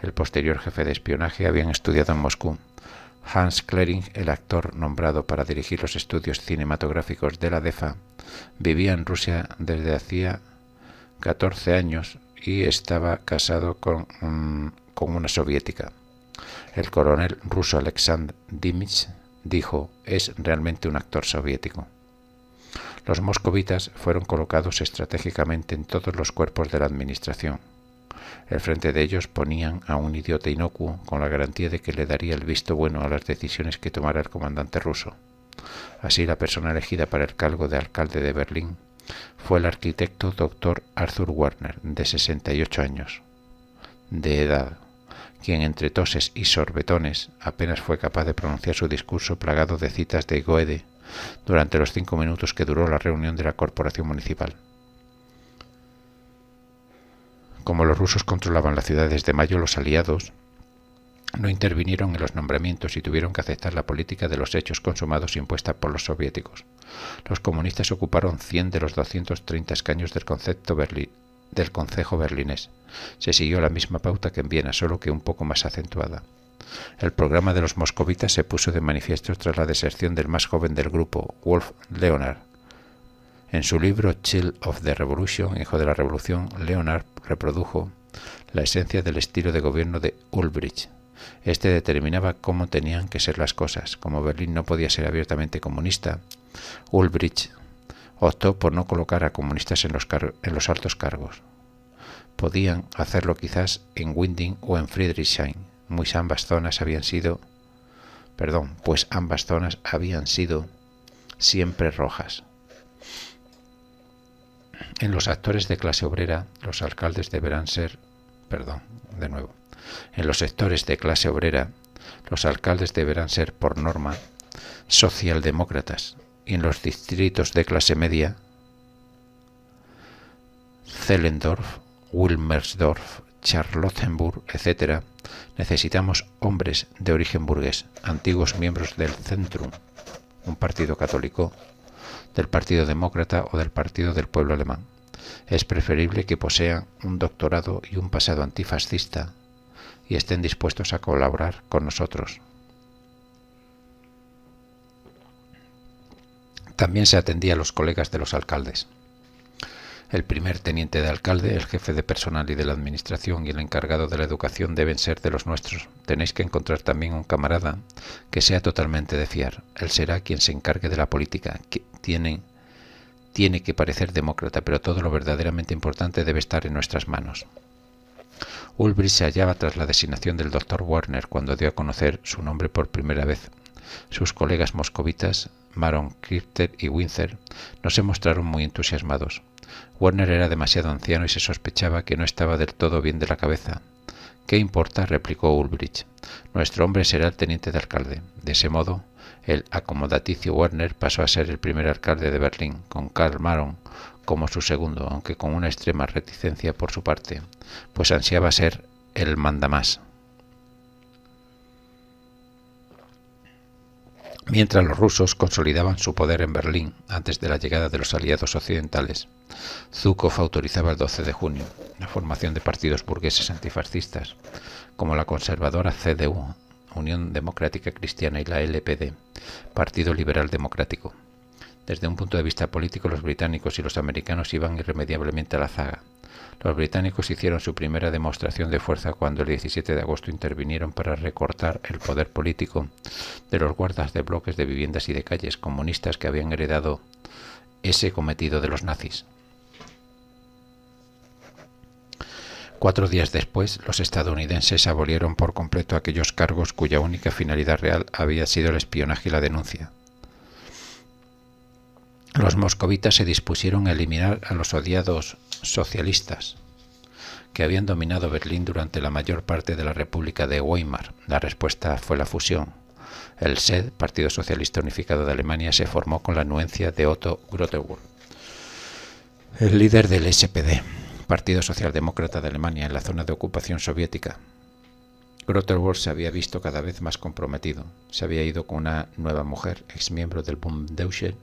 el posterior jefe de espionaje, habían estudiado en Moscú. Hans Klering, el actor nombrado para dirigir los estudios cinematográficos de la DEFA, vivía en Rusia desde hacía 14 años y estaba casado con una soviética. El coronel ruso Alexander Dimitz dijo: «Es realmente un actor soviético». Los moscovitas fueron colocados estratégicamente en todos los cuerpos de la administración. Al frente de ellos ponían a un idiota inocuo con la garantía de que le daría el visto bueno a las decisiones que tomara el comandante ruso. Así, la persona elegida para el cargo de alcalde de Berlín fue el arquitecto Dr. Arthur Werner, de 68 años de edad, quien entre toses y sorbetones apenas fue capaz de pronunciar su discurso plagado de citas de Goethe durante los 5 minutos que duró la reunión de la corporación municipal. Como los rusos controlaban la ciudad desde mayo, los aliados no intervinieron en los nombramientos y tuvieron que aceptar la política de los hechos consumados impuesta por los soviéticos. Los comunistas ocuparon 100 de los 230 escaños del Concejo berlinés. Se siguió la misma pauta que en Viena, solo que un poco más acentuada. El programa de los moscovitas se puso de manifiesto tras la deserción del más joven del grupo, Wolf Leonard. En su libro Child of the Revolution, Hijo de la Revolución, Leonard reprodujo la esencia del estilo de gobierno de Ulbricht. Este determinaba cómo tenían que ser las cosas. Como Berlín no podía ser abiertamente comunista, Ulbricht optó por no colocar a comunistas en los altos cargos. Podían hacerlo quizás en Winding o en Friedrichshain, pues ambas zonas habían sido siempre rojas. En los sectores de clase obrera, los alcaldes deberán ser, por norma, socialdemócratas, y en los distritos de clase media, Zehlendorf, Wilmersdorf, Charlottenburg, etc., necesitamos hombres de origen burgués, antiguos miembros del Zentrum, un partido católico, del Partido Demócrata o del Partido del Pueblo Alemán. Es preferible que posean un doctorado y un pasado antifascista y estén dispuestos a colaborar con nosotros. También se atendía a los colegas de los alcaldes. El primer teniente de alcalde, el jefe de personal y de la administración y el encargado de la educación deben ser de los nuestros. Tenéis que encontrar también un camarada que sea totalmente de fiar. Él será quien se encargue de la política. Tiene que parecer demócrata, pero todo lo verdaderamente importante debe estar en nuestras manos. Ulbricht se hallaba tras la designación del Dr. Werner cuando dio a conocer su nombre por primera vez. Sus colegas moscovitas, Maron, Kircher y Winzer, no se mostraron muy entusiasmados. Werner era demasiado anciano y se sospechaba que no estaba del todo bien de la cabeza. ¿Qué importa?, replicó Ulbricht. Nuestro hombre será el teniente de alcalde. De ese modo, el acomodaticio Werner pasó a ser el primer alcalde de Berlín, con Karl Maron como su segundo, aunque con una extrema reticencia por su parte, pues ansiaba ser el mandamás. Mientras los rusos consolidaban su poder en Berlín antes de la llegada de los aliados occidentales, Zhukov autorizaba el 12 de junio la formación de partidos burgueses antifascistas, como la conservadora CDU, Unión Democrática Cristiana, y la LPD, Partido Liberal Democrático. Desde un punto de vista político, los británicos y los americanos iban irremediablemente a la zaga. Los británicos hicieron su primera demostración de fuerza cuando el 17 de agosto intervinieron para recortar el poder político de los guardas de bloques de viviendas y de calles comunistas que habían heredado ese cometido de los nazis. 4 días después, los estadounidenses abolieron por completo aquellos cargos cuya única finalidad real había sido el espionaje y la denuncia. Los moscovitas se dispusieron a eliminar a los odiados socialistas, que habían dominado Berlín durante la mayor parte de la República de Weimar. La respuesta fue la fusión. El SED, Partido Socialista Unificado de Alemania, se formó con la anuencia de Otto Grotewohl, el líder del SPD, Partido Socialdemócrata de Alemania, en la zona de ocupación soviética. Grotewohl se había visto cada vez más comprometido. Se había ido con una nueva mujer, exmiembro del Bunddeutsche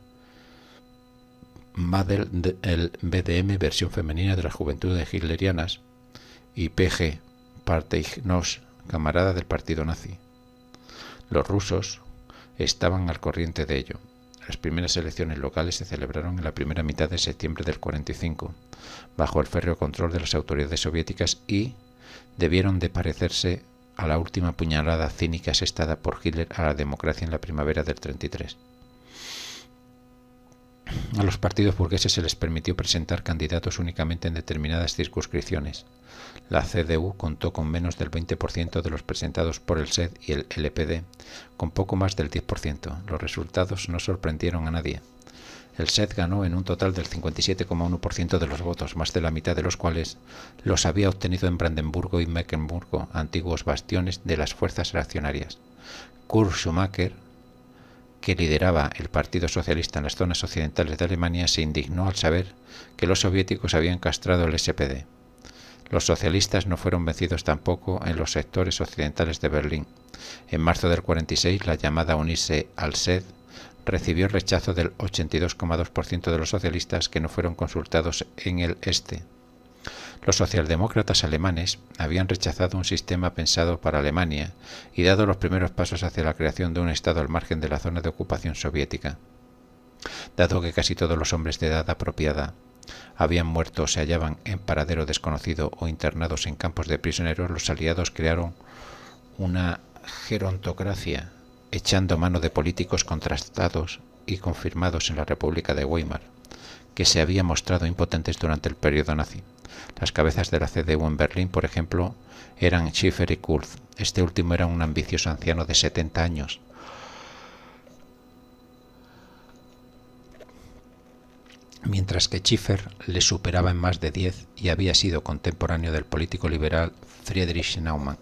Madel, el BDM, versión femenina de las Juventudes Hitlerianas, y PG, Parteigenosse, camarada del partido nazi. Los rusos estaban al corriente de ello. Las primeras elecciones locales se celebraron en la primera mitad de septiembre del 45, bajo el férreo control de las autoridades soviéticas, y debieron de parecerse a la última puñalada cínica asestada por Hitler a la democracia en la primavera del 33. A los partidos burgueses se les permitió presentar candidatos únicamente en determinadas circunscripciones. La CDU contó con menos del 20% de los presentados por el SED y el LPD, con poco más del 10%. Los resultados no sorprendieron a nadie. El SED ganó en un total del 57,1% de los votos, más de la mitad de los cuales los había obtenido en Brandenburgo y Mecklemburgo, antiguos bastiones de las fuerzas reaccionarias. Kurt Schumacher, que lideraba el Partido Socialista en las zonas occidentales de Alemania, se indignó al saber que los soviéticos habían castrado el SPD. Los socialistas no fueron vencidos tampoco en los sectores occidentales de Berlín. En marzo del 46, la llamada a unirse al SED recibió el rechazo del 82,2% de los socialistas que no fueron consultados en el este. Los socialdemócratas alemanes habían rechazado un sistema pensado para Alemania y dado los primeros pasos hacia la creación de un Estado al margen de la zona de ocupación soviética. Dado que casi todos los hombres de edad apropiada habían muerto o se hallaban en paradero desconocido o internados en campos de prisioneros, los aliados crearon una gerontocracia, echando mano de políticos contrastados y confirmados en la República de Weimar. que se había mostrado impotentes durante el periodo nazi. Las cabezas de la CDU en Berlín, por ejemplo, eran Schiffer y Kurz. Este último era un ambicioso anciano de 70 años. Mientras que Schiffer le superaba en más de 10 y había sido contemporáneo del político liberal Friedrich Naumann,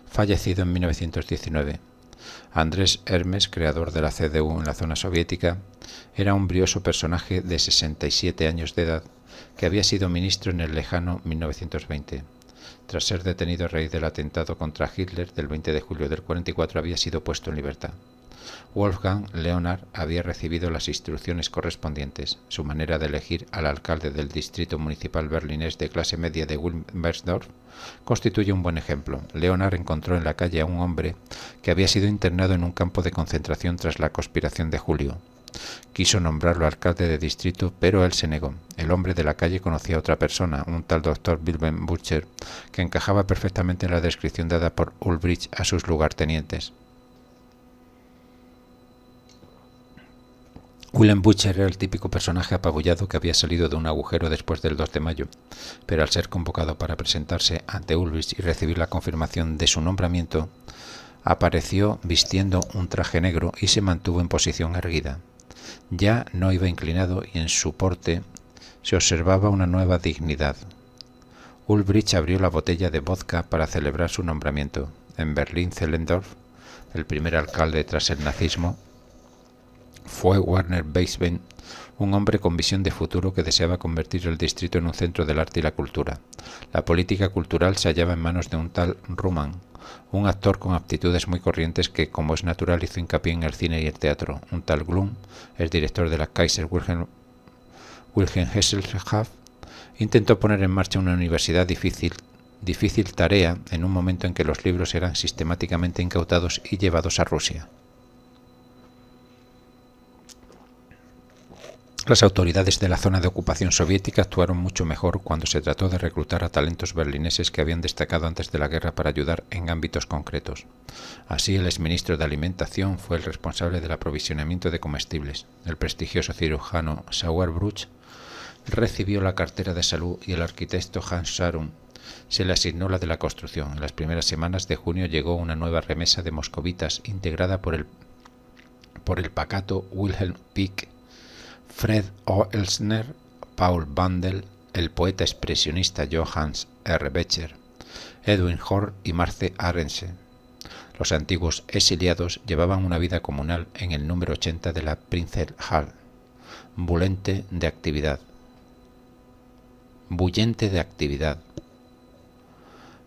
fallecido en 1919. Andrés Hermes, creador de la CDU en la zona soviética, era un brioso personaje de 67 años de edad que había sido ministro en el lejano 1920. Tras ser detenido a raíz del atentado contra Hitler del 20 de julio del 44, había sido puesto en libertad. Wolfgang Leonhard había recibido las instrucciones correspondientes. Su manera de elegir al alcalde del distrito municipal berlinés de clase media de Wilmersdorf constituye un buen ejemplo. Leonhard encontró en la calle a un hombre que había sido internado en un campo de concentración tras la conspiración de julio. Quiso nombrarlo alcalde de distrito, pero él se negó. El hombre de la calle conocía a otra persona, un tal doctor Wilhelm Bucher, que encajaba perfectamente en la descripción dada por Ulbricht a sus lugartenientes. Wilhelm Bucher era el típico personaje apabullado que había salido de un agujero después del 2 de mayo, pero al ser convocado para presentarse ante Ulbricht y recibir la confirmación de su nombramiento, apareció vistiendo un traje negro y se mantuvo en posición erguida. Ya no iba inclinado y en su porte se observaba una nueva dignidad. Ulbricht abrió la botella de vodka para celebrar su nombramiento. En Berlín-Zehlendorf, el primer alcalde tras el nazismo, fue Werner Weisbein, un hombre con visión de futuro que deseaba convertir el distrito en un centro del arte y la cultura. La política cultural se hallaba en manos de un tal Ruhmann, un actor con aptitudes muy corrientes que, como es natural, hizo hincapié en el cine y el teatro. Un tal Blum, el director de la Kaiser Wilhelm Gesellschaft, intentó poner en marcha una universidad difícil tarea en un momento en que los libros eran sistemáticamente incautados y llevados a Rusia. Las autoridades de la zona de ocupación soviética actuaron mucho mejor cuando se trató de reclutar a talentos berlineses que habían destacado antes de la guerra para ayudar en ámbitos concretos. Así, el exministro de Alimentación fue el responsable del aprovisionamiento de comestibles. El prestigioso cirujano Sauerbruch recibió la cartera de salud y el arquitecto Hans Scharoun se le asignó la de la construcción. En las primeras semanas de junio llegó una nueva remesa de moscovitas integrada por el pacato Wilhelm Pieck, Fred O. Elsner, Paul Bandel, el poeta expresionista Johannes R. Becher, Edwin Horn y Marce Arensen. Los antiguos exiliados llevaban una vida comunal en el número 80 de la Prinzenhall, bullente de actividad.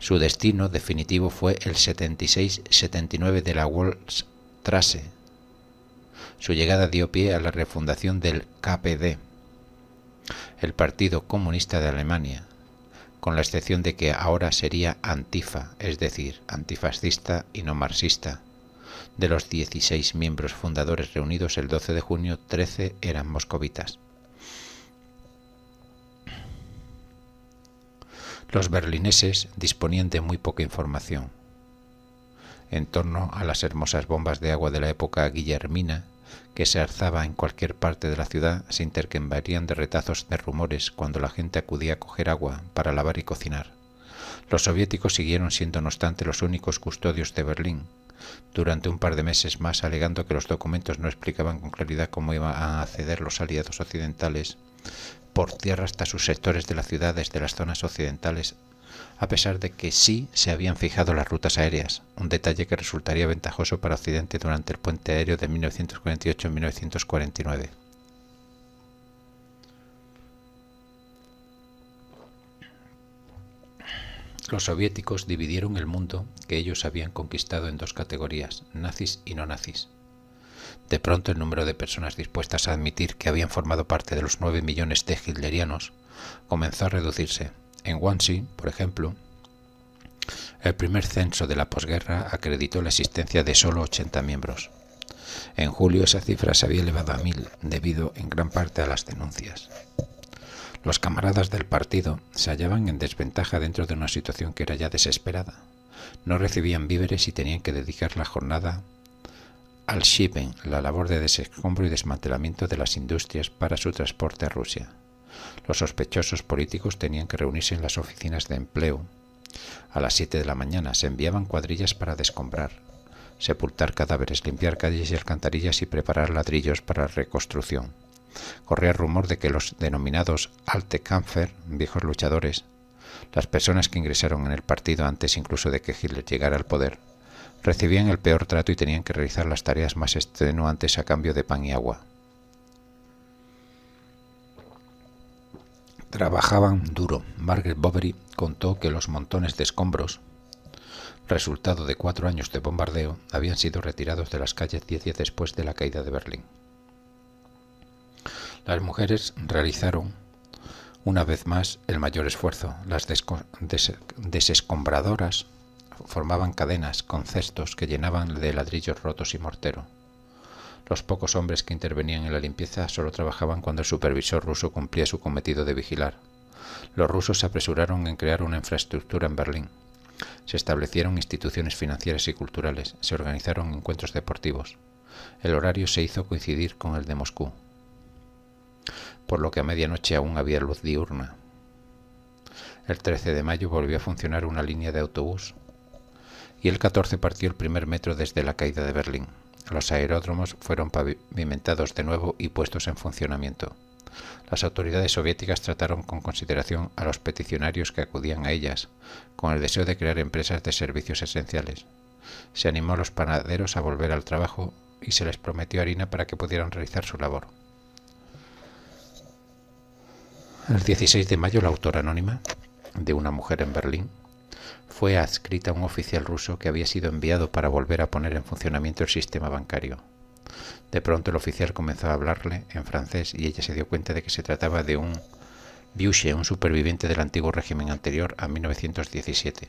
Su destino definitivo fue el 76-79 de la Wolfstrasse. Su llegada dio pie a la refundación del KPD, el Partido Comunista de Alemania, con la excepción de que ahora sería Antifa, es decir, antifascista y no marxista. De los 16 miembros fundadores reunidos el 12 de junio, 13 eran moscovitas. Los berlineses disponían de muy poca información. En torno a las hermosas bombas de agua de la época guillermina, que se alzaba en cualquier parte de la ciudad, se intercambiarían de retazos de rumores cuando la gente acudía a coger agua para lavar y cocinar. Los soviéticos siguieron siendo, no obstante, los únicos custodios de Berlín durante un par de meses más, alegando que los documentos no explicaban con claridad cómo iban a acceder los aliados occidentales por tierra hasta sus sectores de la ciudad desde las zonas occidentales, a pesar de que sí se habían fijado las rutas aéreas, un detalle que resultaría ventajoso para Occidente durante el puente aéreo de 1948-1949. Los soviéticos dividieron el mundo que ellos habían conquistado en dos categorías, nazis y no nazis. De pronto el número de personas dispuestas a admitir que habían formado parte de los 9 millones de hitlerianos comenzó a reducirse. En Wannsee, por ejemplo, el primer censo de la posguerra acreditó la existencia de solo 80 miembros. En julio esa cifra se había elevado a 1000, debido en gran parte a las denuncias. Los camaradas del partido se hallaban en desventaja dentro de una situación que era ya desesperada. No recibían víveres y tenían que dedicar la jornada al shipping, la labor de desescombro y desmantelamiento de las industrias para su transporte a Rusia. Los sospechosos políticos tenían que reunirse en las oficinas de empleo. A las 7 de la mañana se enviaban cuadrillas para descombrar, sepultar cadáveres, limpiar calles y alcantarillas y preparar ladrillos para la reconstrucción. Corría el rumor de que los denominados Alte Kämpfer, viejos luchadores, las personas que ingresaron en el partido antes incluso de que Hitler llegara al poder, recibían el peor trato y tenían que realizar las tareas más extenuantes a cambio de pan y agua. Trabajaban duro. Margaret Bovary contó que los montones de escombros, resultado de 4 años de bombardeo, habían sido retirados de las calles 10 días después de la caída de Berlín. Las mujeres realizaron una vez más el mayor esfuerzo. Las desescombradoras formaban cadenas con cestos que llenaban de ladrillos rotos y mortero. Los pocos hombres que intervenían en la limpieza solo trabajaban cuando el supervisor ruso cumplía su cometido de vigilar. Los rusos se apresuraron en crear una infraestructura en Berlín. Se establecieron instituciones financieras y culturales, se organizaron encuentros deportivos. El horario se hizo coincidir con el de Moscú, por lo que a medianoche aún había luz diurna. El 13 de mayo volvió a funcionar una línea de autobús y el 14 partió el primer metro desde la caída de Berlín. Los aeródromos fueron pavimentados de nuevo y puestos en funcionamiento. Las autoridades soviéticas trataron con consideración a los peticionarios que acudían a ellas, con el deseo de crear empresas de servicios esenciales. Se animó a los panaderos a volver al trabajo y se les prometió harina para que pudieran realizar su labor. El 16 de mayo, la autora anónima de una mujer en Berlín fue adscrita a un oficial ruso que había sido enviado para volver a poner en funcionamiento el sistema bancario. De pronto el oficial comenzó a hablarle en francés y ella se dio cuenta de que se trataba de un Biuche, un superviviente del antiguo régimen anterior a 1917.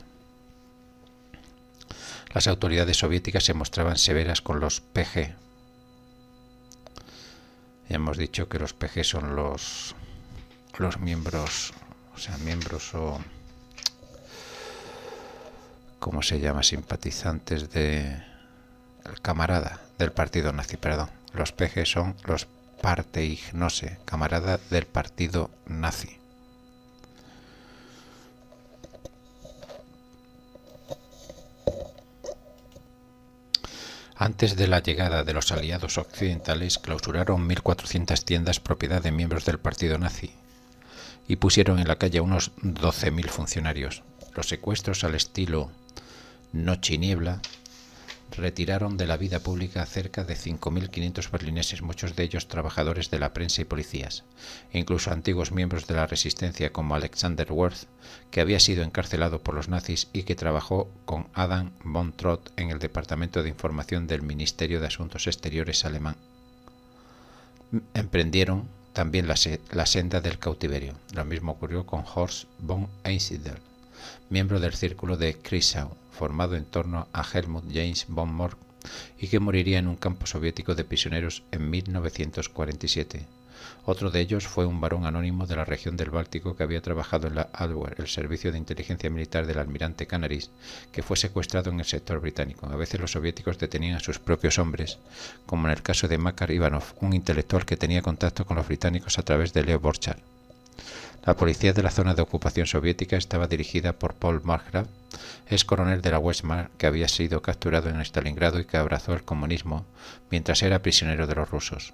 Las autoridades soviéticas se mostraban severas con los PG. Ya hemos dicho que los PG son los miembros, miembros o ¿cómo se llama? Simpatizantes de el camarada del partido nazi, perdón. Los PG son los Parteignose, camarada del partido nazi. Antes de la llegada de los aliados occidentales, clausuraron 1.400 tiendas propiedad de miembros del partido nazi y pusieron en la calle a unos 12.000 funcionarios. Los secuestros al estilo Noche y Niebla retiraron de la vida pública a cerca de 5.500 berlineses, muchos de ellos trabajadores de la prensa y policías, e incluso antiguos miembros de la resistencia como Alexander Werth, que había sido encarcelado por los nazis y que trabajó con Adam von Trott en el Departamento de Información del Ministerio de Asuntos Exteriores alemán. Emprendieron también la senda del cautiverio. Lo mismo ocurrió con Horst von Einsiedel, miembro del círculo de Kreisau, formado en torno a Helmut James von Mork, y que moriría en un campo soviético de prisioneros en 1947. Otro de ellos fue un varón anónimo de la región del Báltico que había trabajado en la Abwehr, el servicio de inteligencia militar del almirante Canaris, que fue secuestrado en el sector británico. A veces los soviéticos detenían a sus propios hombres, como en el caso de Makar Ivanov, un intelectual que tenía contacto con los británicos a través de Leo Borchardt. La policía de la zona de ocupación soviética estaba dirigida por Paul Markgraf, ex coronel de la Wehrmacht que había sido capturado en Stalingrado y que abrazó el comunismo mientras era prisionero de los rusos.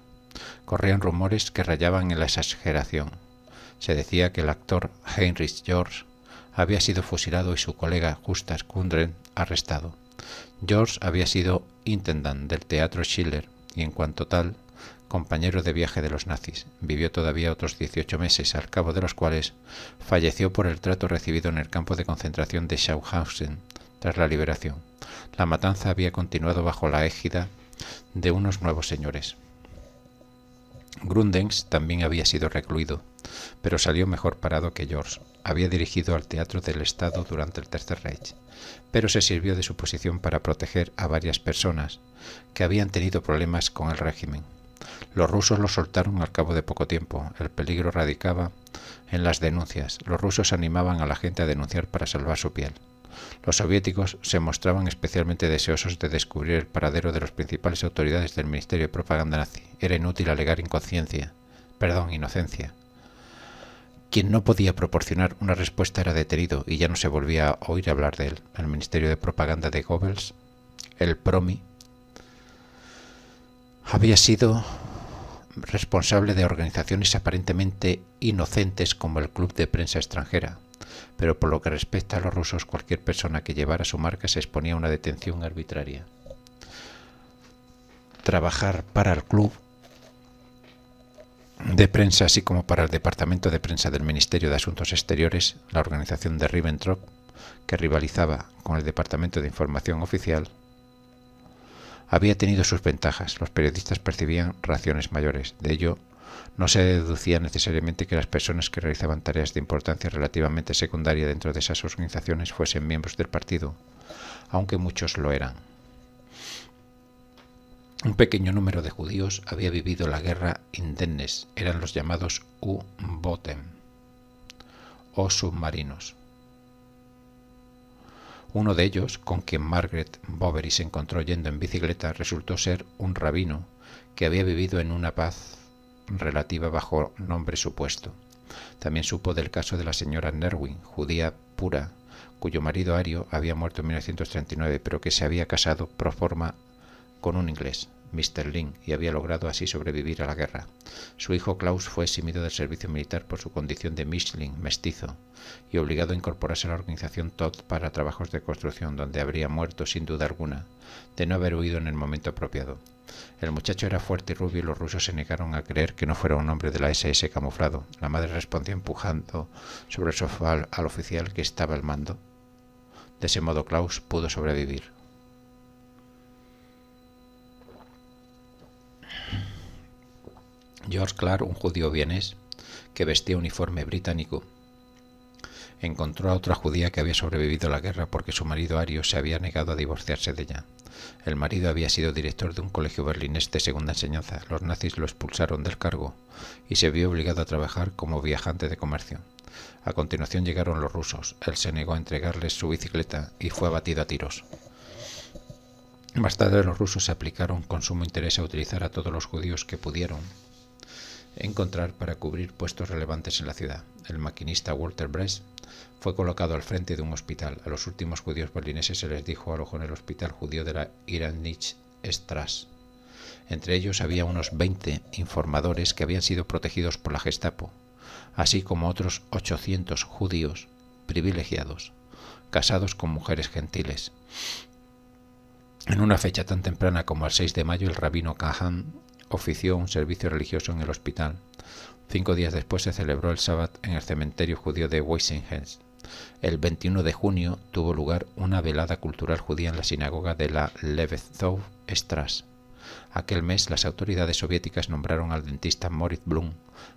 Corrían rumores que rayaban en la exageración. Se decía que el actor Heinrich George había sido fusilado y su colega Gustav Kundren arrestado. George había sido intendant del Teatro Schiller y, en cuanto tal, compañero de viaje de los nazis. Vivió todavía otros 18 meses, al cabo de los cuales falleció por el trato recibido en el campo de concentración de Schaffhausen tras la liberación. La matanza había continuado bajo la égida de unos nuevos señores. Grundens también había sido recluido, pero salió mejor parado que George. Había dirigido al Teatro del Estado durante el Tercer Reich, pero se sirvió de su posición para proteger a varias personas que habían tenido problemas con el régimen. Los rusos lo soltaron al cabo de poco tiempo. El peligro radicaba en las denuncias. Los rusos animaban a la gente a denunciar para salvar su piel. Los soviéticos se mostraban especialmente deseosos de descubrir el paradero de las principales autoridades del Ministerio de Propaganda nazi. Era inútil alegar inocencia. Quien no podía proporcionar una respuesta era detenido y ya no se volvía a oír hablar de él. El Ministerio de Propaganda de Goebbels, el PROMI, había sido responsable de organizaciones aparentemente inocentes como el Club de Prensa Extranjera, pero por lo que respecta a los rusos, cualquier persona que llevara su marca se exponía a una detención arbitraria. Trabajar para el Club de Prensa, así como para el Departamento de Prensa del Ministerio de Asuntos Exteriores, la organización de Ribbentrop, que rivalizaba con el Departamento de Información Oficial, había tenido sus ventajas. Los periodistas percibían raciones mayores. De ello, no se deducía necesariamente que las personas que realizaban tareas de importancia relativamente secundaria dentro de esas organizaciones fuesen miembros del partido, aunque muchos lo eran. Un pequeño número de judíos había vivido la guerra indemnes, eran los llamados U-Booten o submarinos. Uno de ellos, con quien Margaret Bovary se encontró yendo en bicicleta, resultó ser un rabino que había vivido en una paz relativa bajo nombre supuesto. También supo del caso de la señora Nerwin, judía pura, cuyo marido ario había muerto en 1939, pero que se había casado pro forma con un inglés, Mr. Lynn, y había logrado así sobrevivir a la guerra. Su hijo Klaus fue eximido del servicio militar por su condición de Mischling, mestizo, y obligado a incorporarse a la organización Todt para trabajos de construcción, donde habría muerto sin duda alguna, de no haber huido en el momento apropiado. El muchacho era fuerte y rubio y los rusos se negaron a creer que no fuera un hombre de la SS camuflado. La madre respondió empujando sobre el sofá al oficial que estaba al mando. De ese modo Klaus pudo sobrevivir. George Clark, un judío vienés que vestía uniforme británico, encontró a otra judía que había sobrevivido a la guerra porque su marido ario se había negado a divorciarse de ella. El marido había sido director de un colegio berlinés de segunda enseñanza. Los nazis lo expulsaron del cargo y se vio obligado a trabajar como viajante de comercio. A continuación llegaron los rusos. Él se negó a entregarles su bicicleta y fue abatido a tiros. Más tarde los rusos se aplicaron con sumo interés a utilizar a todos los judíos que pudieron encontrar para cubrir puestos relevantes en la ciudad. El maquinista Walter Bress fue colocado al frente de un hospital. A los últimos judíos berlineses se les dijo alojó en el hospital judío de la Iranisch-Straße. Entre ellos había unos 20 informadores que habían sido protegidos por la Gestapo, así como otros 800 judíos privilegiados, casados con mujeres gentiles. En una fecha tan temprana como el 6 de mayo, el rabino Kahan ofició un servicio religioso en el hospital. 5 días después se celebró el sábado en el cementerio judío de Weissenhens. El 21 de junio tuvo lugar una velada cultural judía en la sinagoga de la Levetzow-Straße. Aquel mes las autoridades soviéticas nombraron al dentista Moritz Blum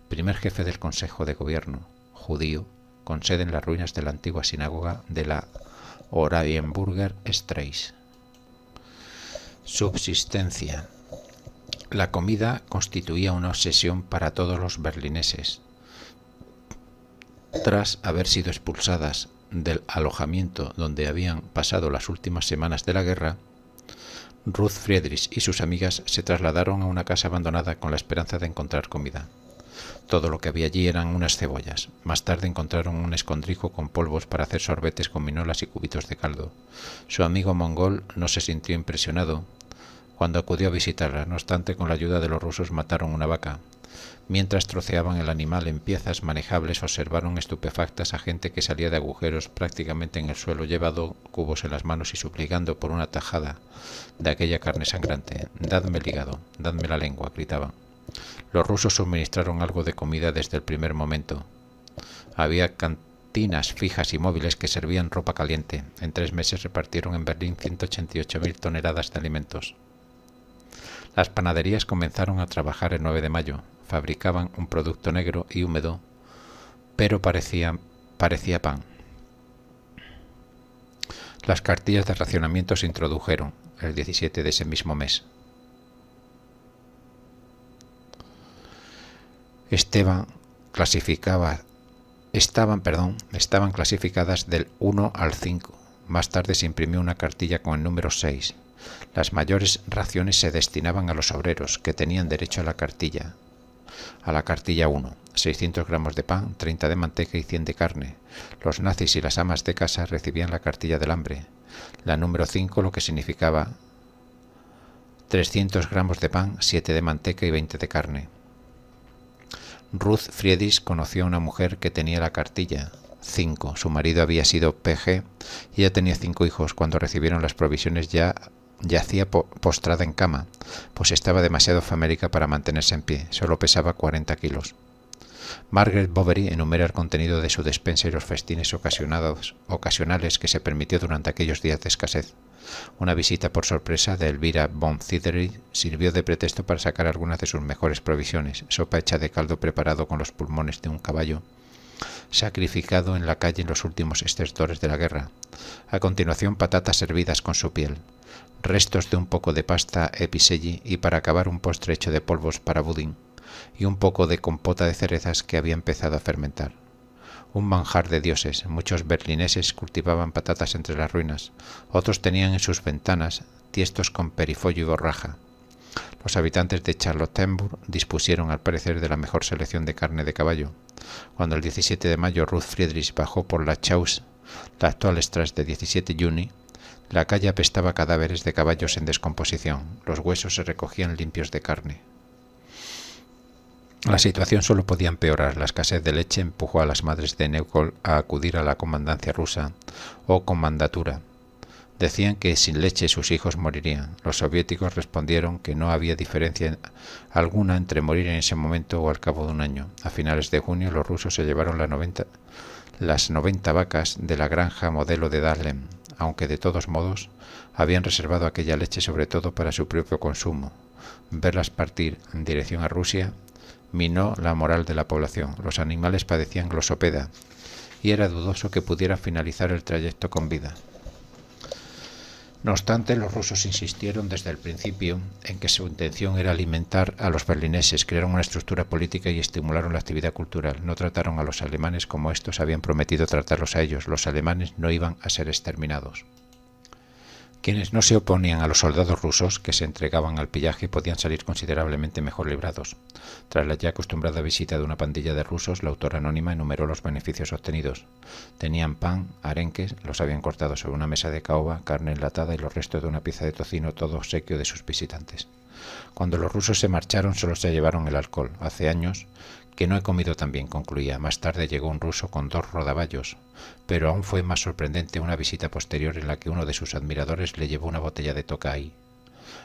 primer jefe del Consejo de Gobierno, judío, con sede en las ruinas de la antigua sinagoga de la Oranienburger Straße. Subsistencia. La comida constituía una obsesión para todos los berlineses. Tras haber sido expulsadas del alojamiento donde habían pasado las últimas semanas de la guerra, Ruth Friedrich y sus amigas se trasladaron a una casa abandonada con la esperanza de encontrar comida. Todo lo que había allí eran unas cebollas. Más tarde encontraron un escondrijo con polvos para hacer sorbetes con minolas y cubitos de caldo. Su amigo mongol no se sintió impresionado cuando acudió a visitarla. No obstante, con la ayuda de los rusos mataron una vaca. Mientras troceaban el animal en piezas manejables, observaron estupefactas a gente que salía de agujeros prácticamente en el suelo, llevando cubos en las manos y suplicando por una tajada de aquella carne sangrante. «Dadme el hígado, dadme la lengua», gritaban. Los rusos suministraron algo de comida desde el primer momento. Había cantinas fijas y móviles que servían ropa caliente. En 3 meses repartieron en Berlín 188.000 toneladas de alimentos. Las panaderías comenzaron a trabajar el 9 de mayo. Fabricaban un producto negro y húmedo, pero parecía pan. Las cartillas de racionamiento se introdujeron el 17 de ese mismo mes. Estaban clasificadas del 1 al 5, Más tarde se imprimió una cartilla con el número 6. Las mayores raciones se destinaban a los obreros, que tenían derecho a la cartilla 1, 600 gramos de pan, 30 de manteca y 100 de carne. Los nazis y las amas de casa recibían la cartilla del hambre. La número 5, lo que significaba 300 gramos de pan, 7 de manteca y 20 de carne. Ruth Friedrich conoció a una mujer que tenía la cartilla 5. Su marido había sido PG y ella tenía 5 hijos. Cuando recibieron las provisiones yacía postrada en cama, pues estaba demasiado famélica para mantenerse en pie. Solo pesaba 40 kilos. Margaret Bovary enumera el contenido de su despensa y los festines ocasionales que se permitió durante aquellos días de escasez. Una visita por sorpresa de Elvira von Ziderich sirvió de pretexto para sacar algunas de sus mejores provisiones: sopa hecha de caldo preparado con los pulmones de un caballo sacrificado en la calle en los últimos estertores de la guerra. A continuación, patatas hervidas con su piel, restos de un poco de pasta episelli y, para acabar, un postre hecho de polvos para budín y un poco de compota de cerezas que había empezado a fermentar. Un manjar de dioses. Muchos berlineses cultivaban patatas entre las ruinas. Otros tenían en sus ventanas tiestos con perifollo y borraja. Los habitantes de Charlottenburg dispusieron, al parecer, de la mejor selección de carne de caballo. Cuando el 17 de mayo Ruth Friedrich bajó por la Chausse, la actual Strasse de 17 Juni, la calle apestaba a cadáveres de caballos en descomposición. Los huesos se recogían limpios de carne. La situación solo podía empeorar. La escasez de leche empujó a las madres de Neukölln a acudir a la comandancia rusa o comandatura. Decían que sin leche sus hijos morirían. Los soviéticos respondieron que no había diferencia alguna entre morir en ese momento o al cabo de un año. A finales de junio los rusos se llevaron las 90 vacas de la granja modelo de Dahlem, aunque de todos modos habían reservado aquella leche sobre todo para su propio consumo. Verlas partir en dirección a Rusia minó la moral de la población. Los animales padecían glosopeda y era dudoso que pudiera finalizar el trayecto con vida. No obstante, los rusos insistieron desde el principio en que su intención era alimentar a los berlineses, crearon una estructura política y estimularon la actividad cultural. No trataron a los alemanes como estos habían prometido tratarlos a ellos. Los alemanes no iban a ser exterminados. Quienes no se oponían a los soldados rusos que se entregaban al pillaje podían salir considerablemente mejor librados. Tras la ya acostumbrada visita de una pandilla de rusos, la autora anónima enumeró los beneficios obtenidos. Tenían pan, arenques, los habían cortado sobre una mesa de caoba, carne enlatada y los restos de una pieza de tocino, todo obsequio de sus visitantes. Cuando los rusos se marcharon, solo se llevaron el alcohol. Hace años que no he comido tan bien, concluía. Más tarde llegó un ruso con 2 rodaballos, pero aún fue más sorprendente una visita posterior en la que uno de sus admiradores le llevó una botella de Tokay.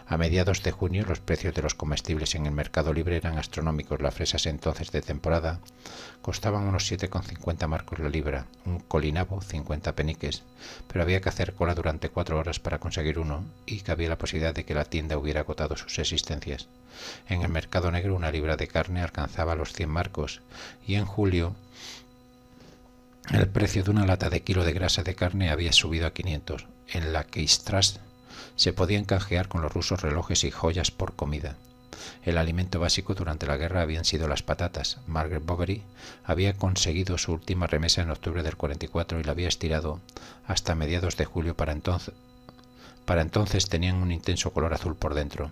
A mediados de junio los precios de los comestibles en el mercado libre eran astronómicos. Las fresas, entonces de temporada, costaban unos 7,50 marcos la libra, un colinabo 50 peniques, pero había que hacer cola durante 4 horas para conseguir uno y cabía la posibilidad de que la tienda hubiera agotado sus existencias. En el mercado negro una libra de carne alcanzaba los 100 marcos y en julio el precio de una lata de kilo de grasa de carne había subido a 500. En la Keistrasse se podían canjear con los rusos relojes y joyas por comida. El alimento básico durante la guerra habían sido las patatas. Margaret Bovary había conseguido su última remesa en octubre del 44 y la había estirado hasta mediados de julio. Para entonces tenían un intenso color azul por dentro.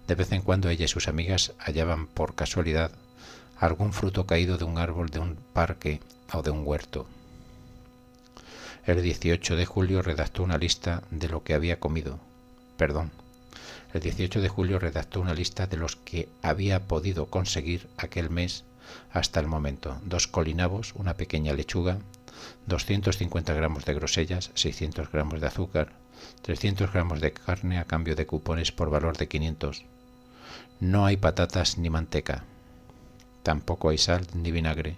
De vez en cuando ella y sus amigas hallaban por casualidad algún fruto caído de un árbol de un parque o de un huerto. El 18 de julio redactó una lista de lo que había comido. El 18 de julio redactó una lista de los que había podido conseguir aquel mes hasta el momento: 2 colinabos, una pequeña lechuga, 250 gramos de grosellas, 600 gramos de azúcar, 300 gramos de carne a cambio de cupones por valor de 500. No hay patatas ni manteca. Tampoco hay sal ni vinagre.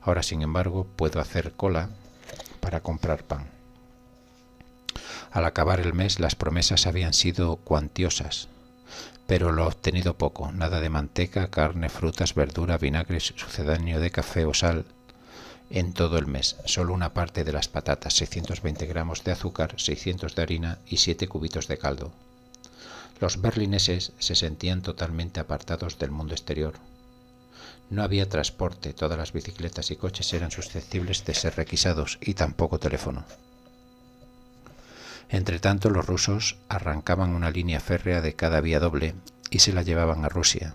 Ahora, sin embargo, puedo hacer cola para comprar pan. Al acabar el mes, las promesas habían sido cuantiosas, pero lo obtenido poco: nada de manteca, carne, frutas, verdura, vinagre sucedáneo de café o sal en todo el mes. Solo una parte de las patatas, 620 gramos de azúcar, 600 de harina y 7 cubitos de caldo. Los berlineses se sentían totalmente apartados del mundo exterior. No había transporte, todas las bicicletas y coches eran susceptibles de ser requisados y tampoco teléfono. Entretanto, los rusos arrancaban una línea férrea de cada vía doble y se la llevaban a Rusia.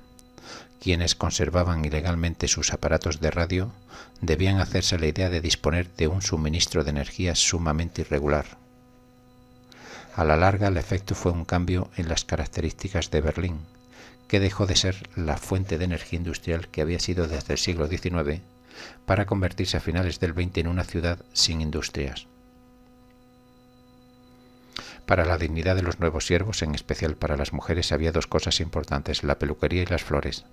Quienes conservaban ilegalmente sus aparatos de radio debían hacerse la idea de disponer de un suministro de energía sumamente irregular. A la larga, el efecto fue un cambio en las características de Berlín, que dejó de ser la fuente de energía industrial que había sido desde el siglo XIX para convertirse a finales del XX en una ciudad sin industrias. Para la dignidad de los nuevos siervos, en especial para las mujeres, había dos cosas importantes: la peluquería y las flores.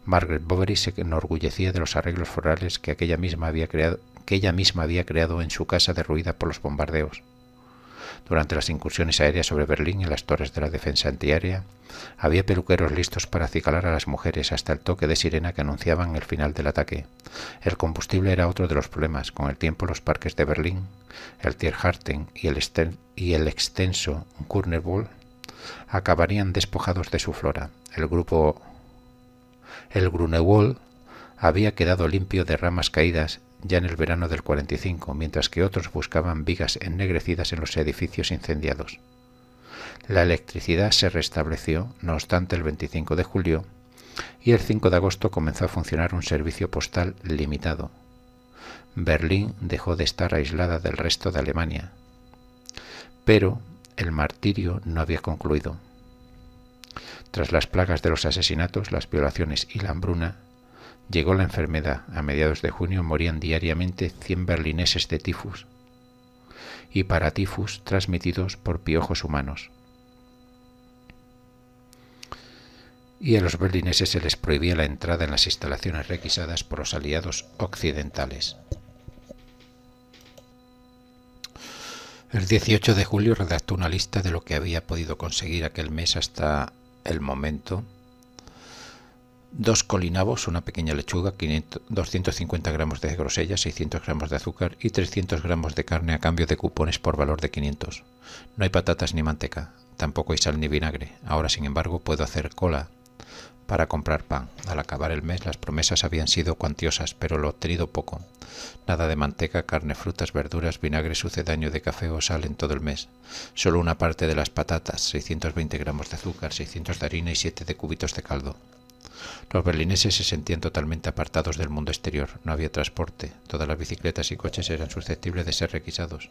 Margaret Bovary se enorgullecía de los arreglos florales que ella misma había creado en su casa derruida por los bombardeos. Durante las incursiones aéreas sobre Berlín en las torres de la defensa antiaérea, había peluqueros listos para acicalar a las mujeres hasta el toque de sirena que anunciaban el final del ataque. El combustible era otro de los problemas. Con el tiempo, los parques de Berlín, el Tiergarten y el extenso Grunewald acabarían despojados de su flora. El Grunewald había quedado limpio de ramas caídas ya en el verano del 45, mientras que otros buscaban vigas ennegrecidas en los edificios incendiados. La electricidad se restableció, no obstante, el 25 de julio, y el 5 de agosto comenzó a funcionar un servicio postal limitado. Berlín dejó de estar aislada del resto de Alemania. Pero el martirio no había concluido. Tras las plagas de los asesinatos, las violaciones y la hambruna, llegó la enfermedad. A mediados de junio morían diariamente 100 berlineses de tifus y paratifus transmitidos por piojos humanos. Y a los berlineses se les prohibía la entrada en las instalaciones requisadas por los aliados occidentales. El 18 de julio redactó una lista de lo que había podido conseguir aquel mes hasta el momento: 2 colinavos, una pequeña lechuga, 250 gramos de grosella, 600 gramos de azúcar y 300 gramos de carne a cambio de cupones por valor de 500. No hay patatas ni manteca, tampoco hay sal ni vinagre. Ahora, sin embargo, puedo hacer cola para comprar pan. Al acabar el mes, las promesas habían sido cuantiosas, pero lo obtenido poco. Nada de manteca, carne, frutas, verduras, vinagre sucedáneo de café o sal en todo el mes. Solo una parte de las patatas, 620 gramos de azúcar, 600 de harina y 7 de cubitos de caldo. Los berlineses se sentían totalmente apartados del mundo exterior. No había transporte. Todas las bicicletas y coches eran susceptibles de ser requisados.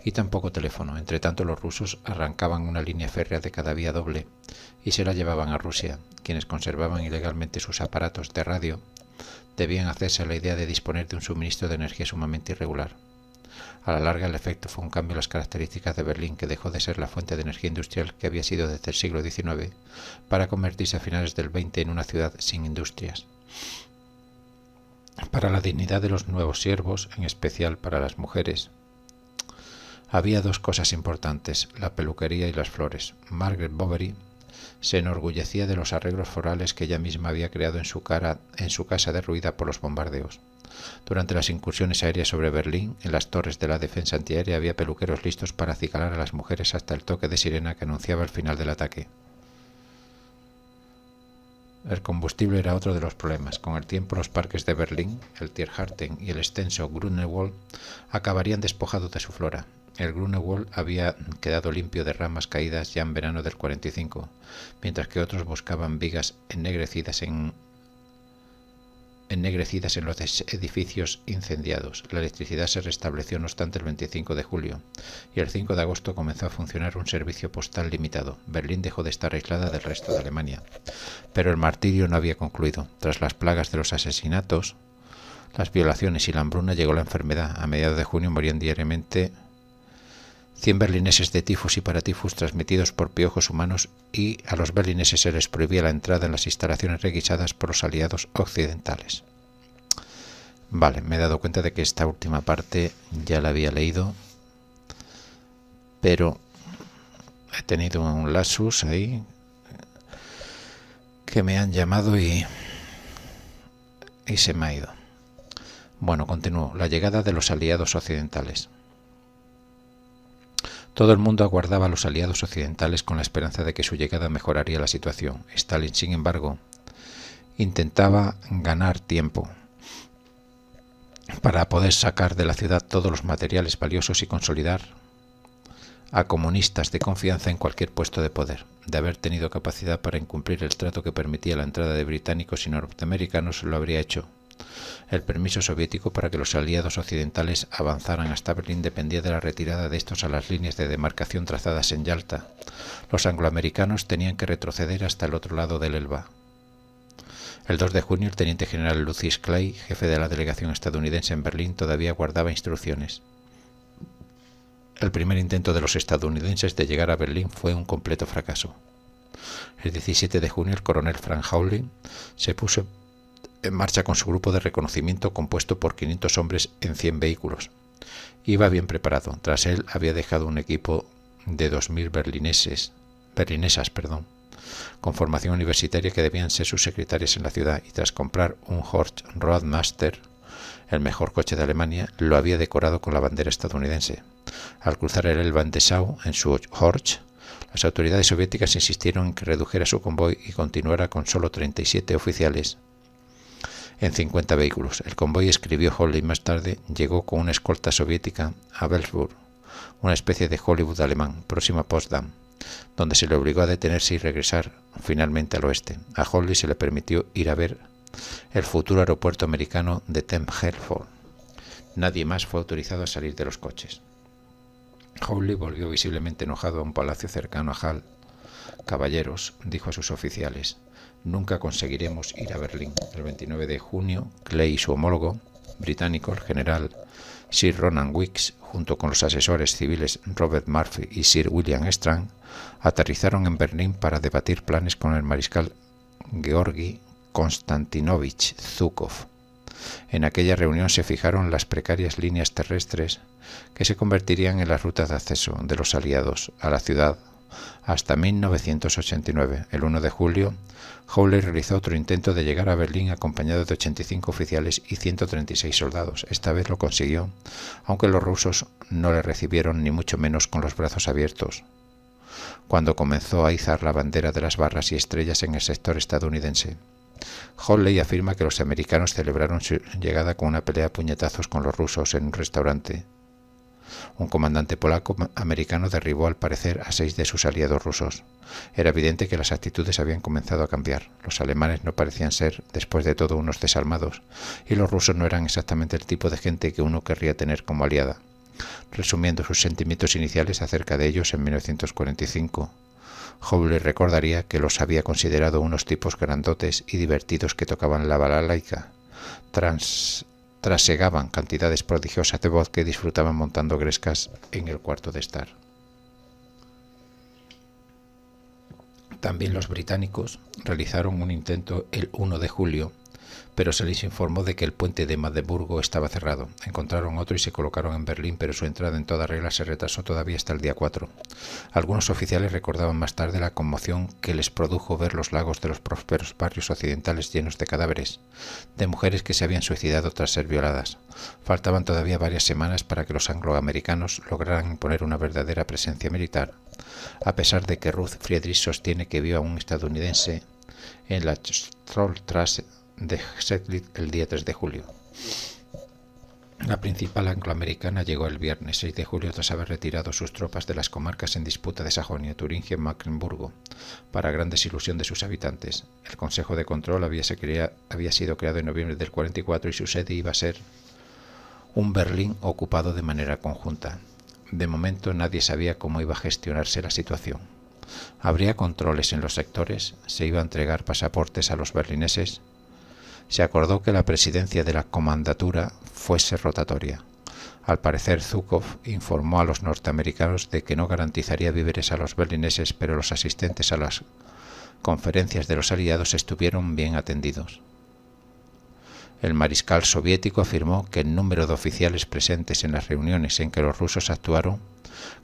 Y tampoco teléfono. Entre tanto, los rusos arrancaban una línea férrea de cada vía doble y se la llevaban a Rusia. Quienes conservaban ilegalmente sus aparatos de radio debían hacerse a la idea de disponer de un suministro de energía sumamente irregular. A la larga, el efecto fue un cambio en las características de Berlín, que dejó de ser la fuente de energía industrial que había sido desde el siglo XIX para convertirse a finales del XX en una ciudad sin industrias. Para la dignidad de los nuevos siervos, en especial para las mujeres, había dos cosas importantes: la peluquería y las flores. Margaret Bovary se enorgullecía de los arreglos florales que ella misma había creado en su casa derruida por los bombardeos. Durante las incursiones aéreas sobre Berlín, en las torres de la defensa antiaérea había peluqueros listos para acicalar a las mujeres hasta el toque de sirena que anunciaba el final del ataque. El combustible era otro de los problemas. Con el tiempo, los parques de Berlín, el Tiergarten y el extenso Grunewald acabarían despojados de su flora. El Grunewald había quedado limpio de ramas caídas ya en verano del 45, mientras que otros buscaban vigas ennegrecidas en los edificios incendiados. La electricidad se restableció, no obstante, el 25 de julio, y el 5 de agosto comenzó a funcionar un servicio postal limitado. Berlín dejó de estar aislada del resto de Alemania. Pero el martirio no había concluido. Tras las plagas de los asesinatos, las violaciones y la hambruna, llegó la enfermedad. A mediados de junio morían diariamente 100 berlineses de tifus y paratifus transmitidos por piojos humanos, y a los berlineses se les prohibía la entrada en las instalaciones requisadas por los aliados occidentales. Vale, me he dado cuenta de que esta última parte ya la había leído, pero he tenido un lapsus ahí que me han llamado y se me ha ido. Bueno, continúo. La llegada de los aliados occidentales. Todo el mundo aguardaba a los aliados occidentales con la esperanza de que su llegada mejoraría la situación. Stalin, sin embargo, intentaba ganar tiempo para poder sacar de la ciudad todos los materiales valiosos y consolidar a comunistas de confianza en cualquier puesto de poder. De haber tenido capacidad para incumplir el trato que permitía la entrada de británicos y norteamericanos, lo habría hecho. El permiso soviético para que los aliados occidentales avanzaran hasta Berlín dependía de la retirada de estos a las líneas de demarcación trazadas en Yalta. Los angloamericanos tenían que retroceder hasta el otro lado del Elba. El 2 de junio, el teniente general Lucius Clay, jefe de la delegación estadounidense en Berlín, todavía guardaba instrucciones. El primer intento de los estadounidenses de llegar a Berlín fue un completo fracaso. El 17 de junio, el coronel Frank Hawley se puso en marcha con su grupo de reconocimiento compuesto por 500 hombres en 100 vehículos. Iba bien preparado. Tras él había dejado un equipo de 2.000 berlinesas, con formación universitaria que debían ser sus secretarias en la ciudad, y tras comprar un Horch Roadmaster, el mejor coche de Alemania, lo había decorado con la bandera estadounidense. Al cruzar el Elba en Dessau, en su Horch, las autoridades soviéticas insistieron en que redujera su convoy y continuara con solo 37 oficiales en 50 vehículos. El convoy, escribió Hawley más tarde, llegó con una escolta soviética a Belzburg, una especie de Hollywood alemán, próximo a Potsdam, donde se le obligó a detenerse y regresar finalmente al oeste. A Hawley se le permitió ir a ver el futuro aeropuerto americano de Tempelhof. Nadie más fue autorizado a salir de los coches. Hawley volvió visiblemente enojado a un palacio cercano a Halle. Caballeros, dijo a sus oficiales, nunca conseguiremos ir a Berlín. El 29 de junio, Clay y su homólogo británico, el general Sir Ronan Wilkes, junto con los asesores civiles Robert Murphy y Sir William Strang, aterrizaron en Berlín para debatir planes con el mariscal Georgi Konstantinovich Zhukov. En aquella reunión se fijaron las precarias líneas terrestres que se convertirían en las rutas de acceso de los aliados a la ciudad hasta 1989. El 1 de julio, Hawley realizó otro intento de llegar a Berlín acompañado de 85 oficiales y 136 soldados. Esta vez lo consiguió, aunque los rusos no le recibieron ni mucho menos con los brazos abiertos, cuando comenzó a izar la bandera de las barras y estrellas en el sector estadounidense. Hawley afirma que los americanos celebraron su llegada con una pelea a puñetazos con los rusos en un restaurante. Un comandante polaco-americano derribó al parecer a 6 de sus aliados rusos. Era evidente que las actitudes habían comenzado a cambiar. Los alemanes no parecían ser, después de todo, unos desalmados, y los rusos no eran exactamente el tipo de gente que uno querría tener como aliada. Resumiendo sus sentimientos iniciales acerca de ellos en 1945, Hawley recordaría que los había considerado unos tipos grandotes y divertidos que tocaban la balalaika, trasegaban cantidades prodigiosas de vodka y disfrutaban montando grescas en el cuarto de estar. También los británicos realizaron un intento el 1 de julio, pero se les informó de que el puente de Magdeburgo estaba cerrado. Encontraron otro y se colocaron en Berlín, pero su entrada en toda regla se retrasó todavía hasta el día 4. Algunos oficiales recordaban más tarde la conmoción que les produjo ver los lagos de los prósperos barrios occidentales llenos de cadáveres, de mujeres que se habían suicidado tras ser violadas. Faltaban todavía varias semanas para que los angloamericanos lograran imponer una verdadera presencia militar, a pesar de que Ruth Friedrich sostiene que vio a un estadounidense en la Trollstrasse de Steglitz el día 3 de julio. La principal angloamericana llegó el viernes 6 de julio tras haber retirado sus tropas de las comarcas en disputa de Sajonia, Turingia y Mecklemburgo, para gran desilusión de sus habitantes. El Consejo de Control había sido creado en noviembre del 44 y su sede iba a ser un Berlín ocupado de manera conjunta. De momento nadie sabía cómo iba a gestionarse la situación. ¿Habría controles en los sectores? ¿Se iba a entregar pasaportes a los berlineses? Se acordó que la presidencia de la comandatura fuese rotatoria. Al parecer, Zhukov informó a los norteamericanos de que no garantizaría víveres a los berlineses, pero los asistentes a las conferencias de los aliados estuvieron bien atendidos. El mariscal soviético afirmó que el número de oficiales presentes en las reuniones en que los rusos actuaron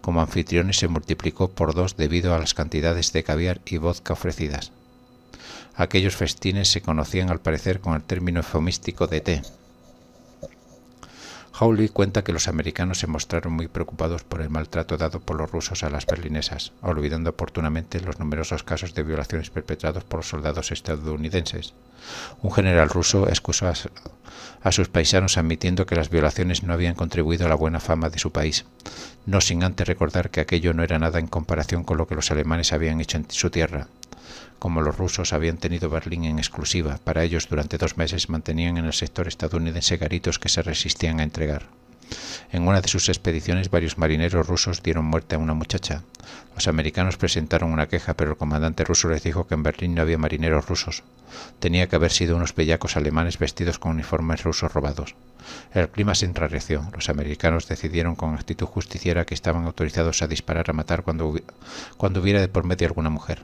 como anfitriones se multiplicó por 2 debido a las cantidades de caviar y vodka ofrecidas. Aquellos festines se conocían al parecer con el término eufemístico de té. Hawley cuenta que los americanos se mostraron muy preocupados por el maltrato dado por los rusos a las berlinesas, olvidando oportunamente los numerosos casos de violaciones perpetrados por los soldados estadounidenses. Un general ruso excusó a sus paisanos admitiendo que las violaciones no habían contribuido a la buena fama de su país, no sin antes recordar que aquello no era nada en comparación con lo que los alemanes habían hecho en su tierra. Como los rusos habían tenido Berlín en exclusiva, para ellos durante 2 meses mantenían en el sector estadounidense garitos que se resistían a entregar. En una de sus expediciones varios marineros rusos dieron muerte a una muchacha. Los americanos presentaron una queja, pero el comandante ruso les dijo que en Berlín no había marineros rusos. Tenía que haber sido unos bellacos alemanes vestidos con uniformes rusos robados. El clima se enrareció. Los americanos decidieron con actitud justiciera que estaban autorizados a disparar a matar cuando hubiera de por medio alguna mujer.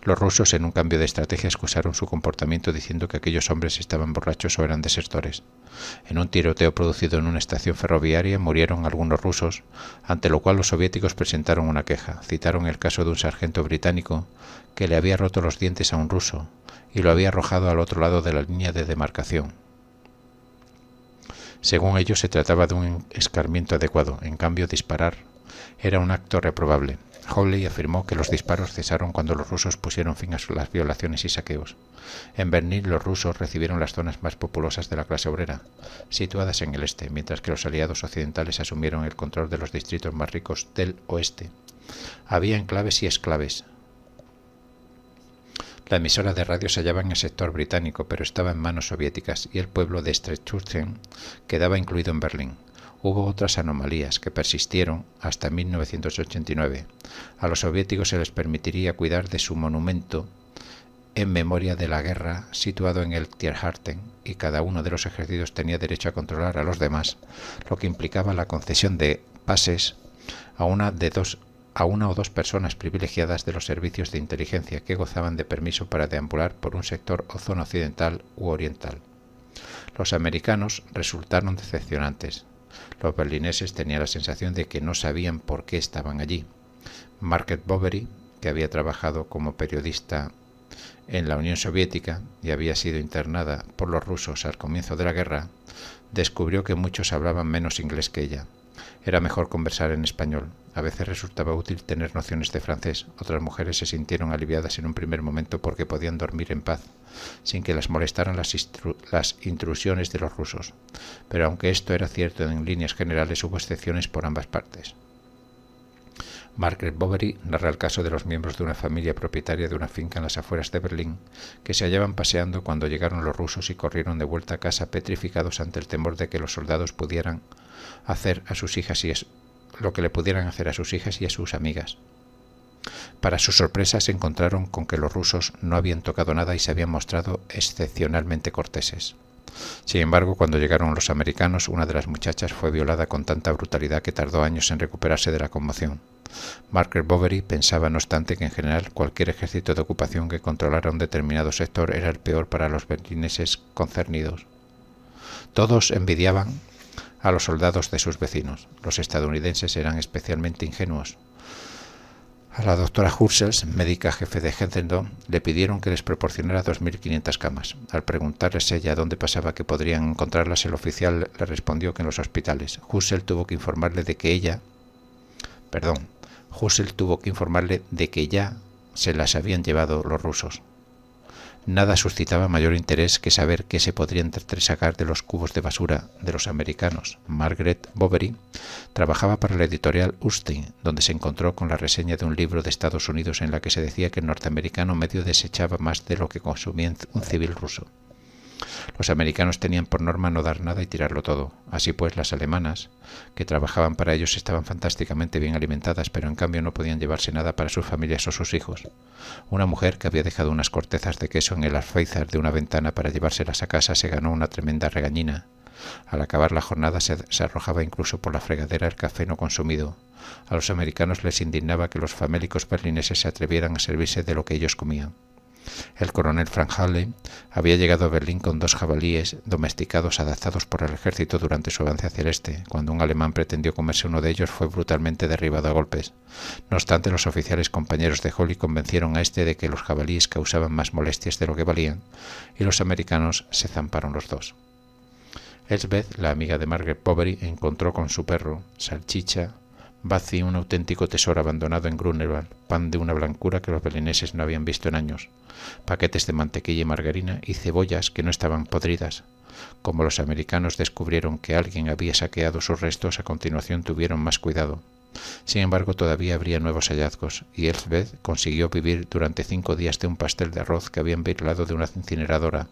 Los rusos, en un cambio de estrategia, excusaron su comportamiento diciendo que aquellos hombres estaban borrachos o eran desertores. En un tiroteo producido en una estación ferroviaria murieron algunos rusos, ante lo cual los soviéticos presentaron una queja. Citaron el caso de un sargento británico que le había roto los dientes a un ruso y lo había arrojado al otro lado de la línea de demarcación. Según ellos, se trataba de un escarmiento adecuado. En cambio, disparar era un acto reprobable. Hawley afirmó que los disparos cesaron cuando los rusos pusieron fin a las violaciones y saqueos. En Berlín los rusos recibieron las zonas más populosas de la clase obrera, situadas en el este, mientras que los aliados occidentales asumieron el control de los distritos más ricos del oeste. Había enclaves y exclaves. La emisora de radio se hallaba en el sector británico, pero estaba en manos soviéticas y el pueblo de Strechutzen quedaba incluido en Berlín. Hubo otras anomalías que persistieron hasta 1989. A los soviéticos se les permitiría cuidar de su monumento en memoria de la guerra situado en el Tiergarten, y cada uno de los ejércitos tenía derecho a controlar a los demás, lo que implicaba la concesión de pases a una o dos personas privilegiadas de los servicios de inteligencia que gozaban de permiso para deambular por un sector o zona occidental u oriental. Los americanos resultaron decepcionantes. Los berlineses tenían la sensación de que no sabían por qué estaban allí. Margaret Bovary, que había trabajado como periodista en la Unión Soviética y había sido internada por los rusos al comienzo de la guerra, descubrió que muchos hablaban menos inglés que ella. Era mejor conversar en español. A veces resultaba útil tener nociones de francés. Otras mujeres se sintieron aliviadas en un primer momento porque podían dormir en paz, sin que las molestaran las intrusiones de los rusos. Pero aunque esto era cierto en líneas generales, hubo excepciones por ambas partes. Margaret Bovary narra el caso de los miembros de una familia propietaria de una finca en las afueras de Berlín, que se hallaban paseando cuando llegaron los rusos y corrieron de vuelta a casa petrificados ante el temor de que los soldados pudieran hacer a sus hijas lo que le pudieran hacer a sus hijas y a sus amigas. Para su sorpresa se encontraron con que los rusos no habían tocado nada y se habían mostrado excepcionalmente corteses. Sin embargo, cuando llegaron los americanos, una de las muchachas fue violada con tanta brutalidad que tardó años en recuperarse de la conmoción. Margaret Bovary pensaba, no obstante, que en general cualquier ejército de ocupación que controlara un determinado sector era el peor para los berlineses concernidos. Todos envidiaban a los soldados de sus vecinos. Los estadounidenses eran especialmente ingenuos. A la doctora Hursels, médica jefe de Hetzendorf, le pidieron que les proporcionara 2.500 camas. Al preguntarles ella dónde pasaba que podrían encontrarlas, el oficial le respondió que en los hospitales. Hursel tuvo que informarle de que ya se las habían llevado los rusos. Nada suscitaba mayor interés que saber qué se podrían sacar de los cubos de basura de los americanos. Margaret Bovary trabajaba para la editorial Ullstein, donde se encontró con la reseña de un libro de Estados Unidos en la que se decía que el norteamericano medio desechaba más de lo que consumía un civil ruso. Los americanos tenían por norma no dar nada y tirarlo todo. Así pues, las alemanas, que trabajaban para ellos, estaban fantásticamente bien alimentadas, pero en cambio no podían llevarse nada para sus familias o sus hijos. Una mujer que había dejado unas cortezas de queso en el alféizar de una ventana para llevárselas a casa se ganó una tremenda regañina. Al acabar la jornada se arrojaba incluso por la fregadera el café no consumido. A los americanos les indignaba que los famélicos berlineses se atrevieran a servirse de lo que ellos comían. El coronel Frank Hawley había llegado a Berlín con 2 jabalíes domesticados adaptados por el ejército durante su avance hacia el este. Cuando un alemán pretendió comerse uno de ellos, fue brutalmente derribado a golpes. No obstante, los oficiales compañeros de Hawley convencieron a este de que los jabalíes causaban más molestias de lo que valían, y los americanos se zamparon los dos. Elsbeth, la amiga de Margaret Bovary, encontró con su perro, Salchicha, Bazi, un auténtico tesoro abandonado en Grunewald, pan de una blancura que los berlineses no habían visto en años, paquetes de mantequilla y margarina y cebollas que no estaban podridas. Como los americanos descubrieron que alguien había saqueado sus restos, a continuación tuvieron más cuidado. Sin embargo, todavía habría nuevos hallazgos, y Elsbeth consiguió vivir durante 5 días de un pastel de arroz que habían virlado de una incineradora.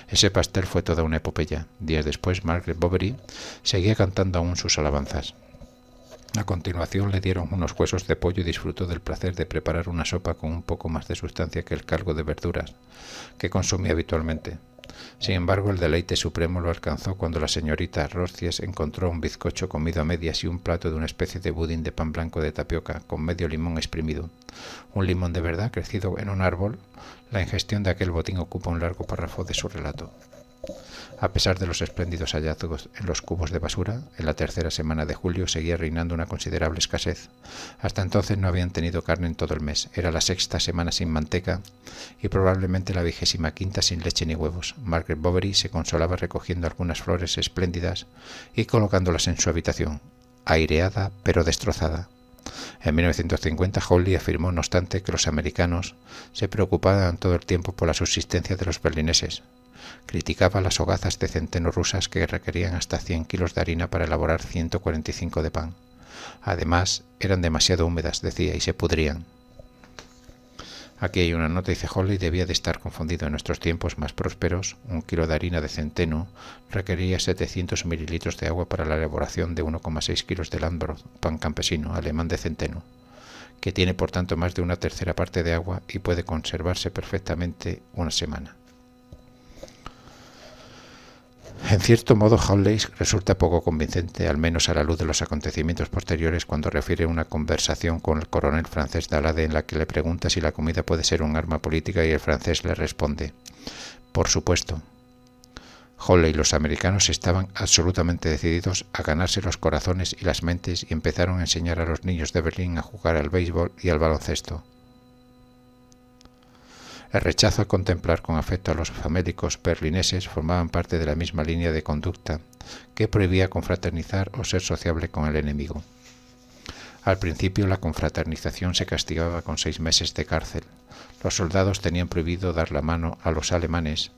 Ese pastel fue toda una epopeya. Días después, Margaret Bovary seguía cantando aún sus alabanzas. A continuación le dieron unos huesos de pollo y disfrutó del placer de preparar una sopa con un poco más de sustancia que el caldo de verduras que consumía habitualmente. Sin embargo, el deleite supremo lo alcanzó cuando la señorita Roscies encontró un bizcocho comido a medias y un plato de una especie de budín de pan blanco de tapioca con medio limón exprimido. Un limón de verdad crecido en un árbol. La ingestión de aquel botín ocupa un largo párrafo de su relato. A pesar de los espléndidos hallazgos en los cubos de basura, en la tercera semana de julio seguía reinando una considerable escasez. Hasta entonces no habían tenido carne en todo el mes. Era la 6ª semana sin manteca y probablemente la 25ª sin leche ni huevos. Margaret Bovary se consolaba recogiendo algunas flores espléndidas y colocándolas en su habitación, aireada pero destrozada. En 1950, Hawley afirmó, no obstante, que los americanos se preocupaban todo el tiempo por la subsistencia de los berlineses. Criticaba las hogazas de centeno rusas que requerían hasta 100 kilos de harina para elaborar 145 de pan. Además, eran demasiado húmedas, decía, y se pudrían. Aquí hay una nota, dice Hawley, debía de estar confundido. En nuestros tiempos más prósperos, 1 kilo de harina de centeno requería 700 mililitros de agua para la elaboración de 1,6 kilos de Landbrot, pan campesino, alemán de centeno, que tiene por tanto más de 1/3 parte de agua y puede conservarse perfectamente una semana. En cierto modo, Hawley resulta poco convincente, al menos a la luz de los acontecimientos posteriores, cuando refiere una conversación con el coronel francés Dalade en la que le pregunta si la comida puede ser un arma política y el francés le responde: por supuesto. Hawley y los americanos estaban absolutamente decididos a ganarse los corazones y las mentes y empezaron a enseñar a los niños de Berlín a jugar al béisbol y al baloncesto. El rechazo a contemplar con afecto a los famélicos berlineses formaban parte de la misma línea de conducta que prohibía confraternizar o ser sociable con el enemigo. Al principio la confraternización se castigaba con 6 meses de cárcel. Los soldados tenían prohibido dar la mano a los alemanes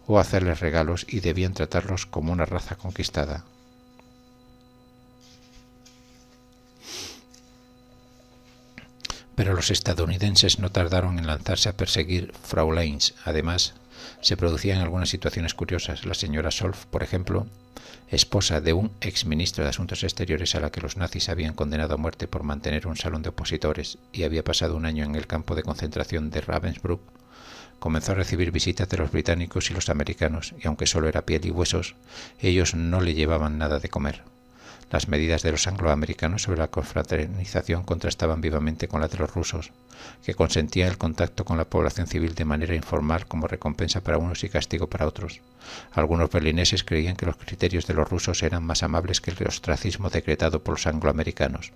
o hacerles regalos y debían tratarlos como una raza conquistada. Pero los estadounidenses no tardaron en lanzarse a perseguir Frauleins. Además, se producían algunas situaciones curiosas. La señora Solf, por ejemplo, esposa de un exministro de Asuntos Exteriores a la que los nazis habían condenado a muerte por mantener un salón de opositores y había pasado un año en el campo de concentración de Ravensbrück, comenzó a recibir visitas de los británicos y los americanos, y aunque solo era piel y huesos, ellos no le llevaban nada de comer. Las medidas de los angloamericanos sobre la confraternización contrastaban vivamente con las de los rusos, que consentían el contacto con la población civil de manera informal como recompensa para unos y castigo para otros. Algunos berlineses creían que los criterios de los rusos eran más amables que el ostracismo decretado por los angloamericanos.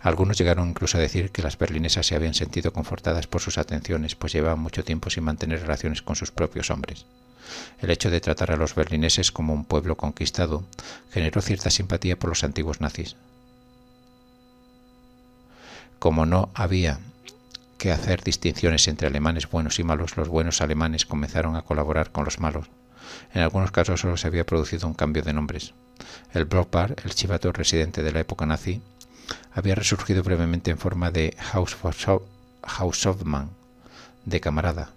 Algunos llegaron incluso a decir que las berlinesas se habían sentido confortadas por sus atenciones, pues llevaban mucho tiempo sin mantener relaciones con sus propios hombres. El hecho de tratar a los berlineses como un pueblo conquistado generó cierta simpatía por los antiguos nazis. Como no había que hacer distinciones entre alemanes buenos y malos, los buenos alemanes comenzaron a colaborar con los malos. En algunos casos solo se había producido un cambio de nombres. El Blockbar, el chivato residente de la época nazi, había resurgido brevemente en forma de Haushoffmann, de camarada.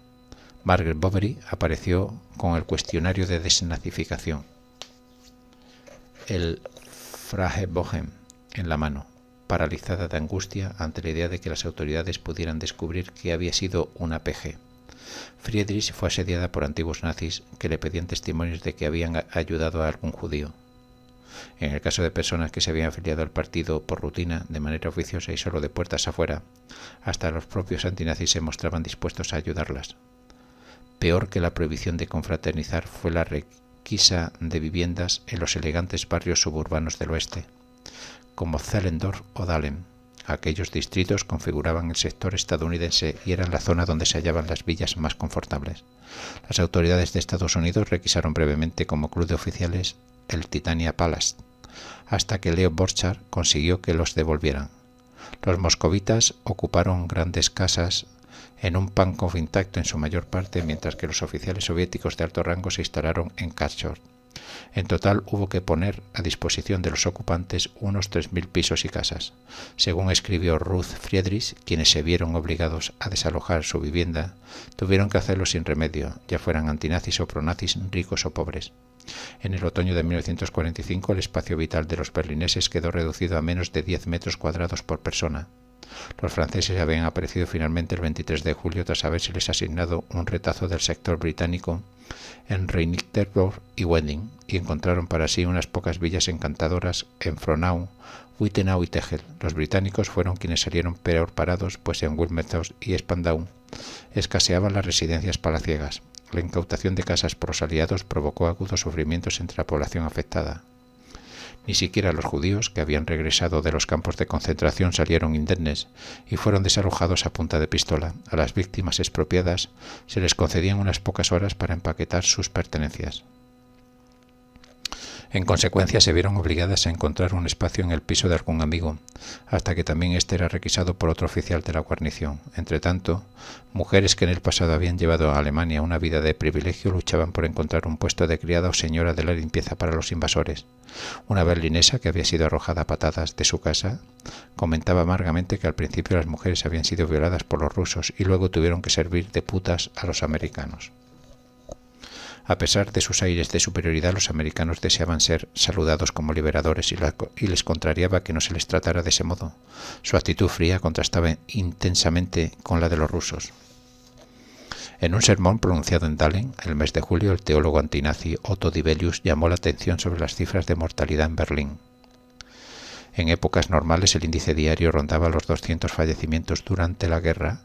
Margaret Bovary apareció con el cuestionario de desnazificación, el Fragebogen, en la mano, paralizada de angustia ante la idea de que las autoridades pudieran descubrir que había sido una PG. Friedrich fue asediada por antiguos nazis que le pedían testimonios de que habían ayudado a algún judío. En el caso de personas que se habían afiliado al partido por rutina, de manera oficiosa y solo de puertas afuera, hasta los propios antinazis se mostraban dispuestos a ayudarlas. Peor que la prohibición de confraternizar fue la requisa de viviendas en los elegantes barrios suburbanos del oeste, como Zehlendorf o Dahlem. Aquellos distritos configuraban el sector estadounidense y eran la zona donde se hallaban las villas más confortables. Las autoridades de Estados Unidos requisaron brevemente como club de oficiales el Titania Palace, hasta que Leo Borchardt consiguió que los devolvieran. Los moscovitas ocuparon grandes casas en un Pankov intacto en su mayor parte, mientras que los oficiales soviéticos de alto rango se instalaron en Kharkov. En total hubo que poner a disposición de los ocupantes unos 3.000 pisos y casas. Según escribió Ruth Friedrich, quienes se vieron obligados a desalojar su vivienda tuvieron que hacerlo sin remedio, ya fueran antinazis o pronazis, ricos o pobres. En el otoño de 1945 el espacio vital de los berlineses quedó reducido a menos de 10 metros cuadrados por persona. Los franceses habían aparecido finalmente el 23 de julio tras haberseles asignado un retazo del sector británico en Reinickendorf y Wedding, y encontraron para sí unas pocas villas encantadoras en Frohnau, Wittenau y Tegel. Los británicos fueron quienes salieron peor parados, pues en Wilmersdorf y Spandau escaseaban las residencias palaciegas. La incautación de casas por los aliados provocó agudos sufrimientos entre la población afectada. Ni siquiera los judíos, que habían regresado de los campos de concentración, salieron indemnes y fueron desalojados a punta de pistola. A las víctimas expropiadas se les concedían unas pocas horas para empaquetar sus pertenencias. En consecuencia, se vieron obligadas a encontrar un espacio en el piso de algún amigo, hasta que también este era requisado por otro oficial de la guarnición. Entretanto, mujeres que en el pasado habían llevado a Alemania una vida de privilegio luchaban por encontrar un puesto de criada o señora de la limpieza para los invasores. Una berlinesa que había sido arrojada a patadas de su casa comentaba amargamente que al principio las mujeres habían sido violadas por los rusos y luego tuvieron que servir de putas a los americanos. A pesar de sus aires de superioridad, los americanos deseaban ser saludados como liberadores y les contrariaba que no se les tratara de ese modo. Su actitud fría contrastaba intensamente con la de los rusos. En un sermón pronunciado en Dahlem, el mes de julio, el teólogo antinazi Otto Dibelius llamó la atención sobre las cifras de mortalidad en Berlín. En épocas normales el índice diario rondaba los 200 fallecimientos durante la guerra.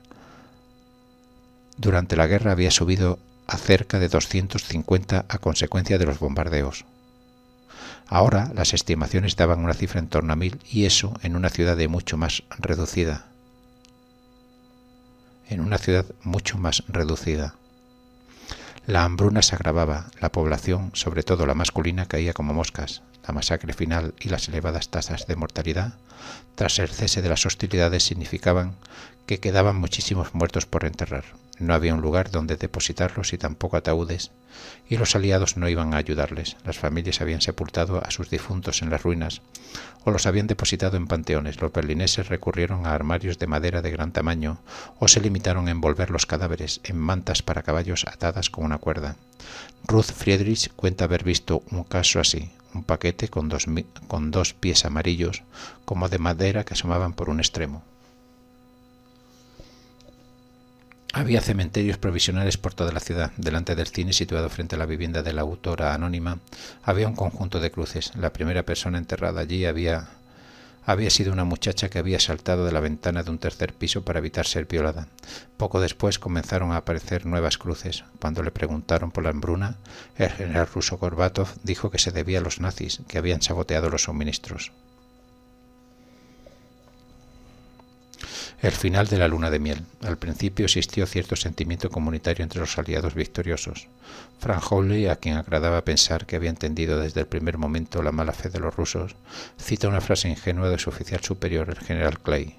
Durante la guerra había subido a cerca de 250 a consecuencia de los bombardeos. Ahora las estimaciones daban una cifra en torno a 1.000, y eso en una ciudad mucho más reducida. La hambruna se agravaba, la población, sobre todo la masculina, caía como moscas. La masacre final y las elevadas tasas de mortalidad tras el cese de las hostilidades significaban que quedaban muchísimos muertos por enterrar. No había un lugar donde depositarlos y tampoco ataúdes, y los aliados no iban a ayudarles. Las familias habían sepultado a sus difuntos en las ruinas o los habían depositado en panteones. Los berlineses recurrieron a armarios de madera de gran tamaño o se limitaron a envolver los cadáveres en mantas para caballos atadas con una cuerda. Ruth Friedrich cuenta haber visto un caso así: un paquete con dos pies amarillos como de madera que asomaban por un extremo. Había cementerios provisionales por toda la ciudad. Delante del cine, situado frente a la vivienda de la autora anónima, había un conjunto de cruces. La primera persona enterrada allí había sido una muchacha que había saltado de la ventana de un tercer piso para evitar ser violada. Poco después comenzaron a aparecer nuevas cruces. Cuando le preguntaron por la hambruna, el general ruso Gorbatov dijo que se debía a los nazis, que habían saboteado los suministros. El final de la luna de miel. Al principio existió cierto sentimiento comunitario entre los aliados victoriosos. Frank Howley, a quien agradaba pensar que había entendido desde el primer momento la mala fe de los rusos, cita una frase ingenua de su oficial superior, el general Clay: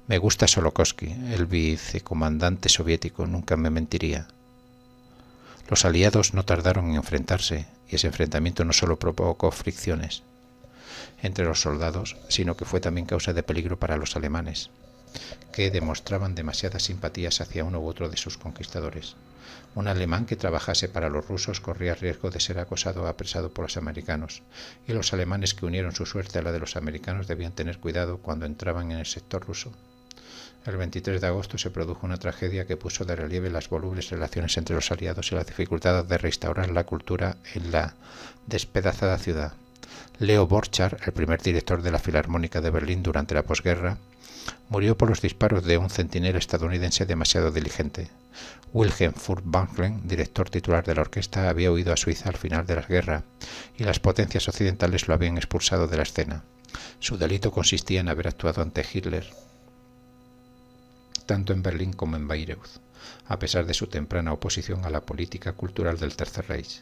«Me gusta Solokovsky, el vicecomandante soviético, nunca me mentiría». Los aliados no tardaron en enfrentarse, y ese enfrentamiento no solo provocó fricciones entre los soldados, sino que fue también causa de peligro para los alemanes, que demostraban demasiadas simpatías hacia uno u otro de sus conquistadores. Un alemán que trabajase para los rusos corría riesgo de ser acosado o apresado por los americanos, y los alemanes que unieron su suerte a la de los americanos debían tener cuidado cuando entraban en el sector ruso. El 23 de agosto se produjo una tragedia que puso de relieve las volubles relaciones entre los aliados y la dificultad de restaurar la cultura en la despedazada ciudad. Leo Borchardt, el primer director de la Filarmónica de Berlín durante la posguerra, murió por los disparos de un centinela estadounidense demasiado diligente. Wilhelm Furtwängler, director titular de la orquesta, había huido a Suiza al final de la guerra y las potencias occidentales lo habían expulsado de la escena. Su delito consistía en haber actuado ante Hitler tanto en Berlín como en Bayreuth, a pesar de su temprana oposición a la política cultural del Tercer Reich.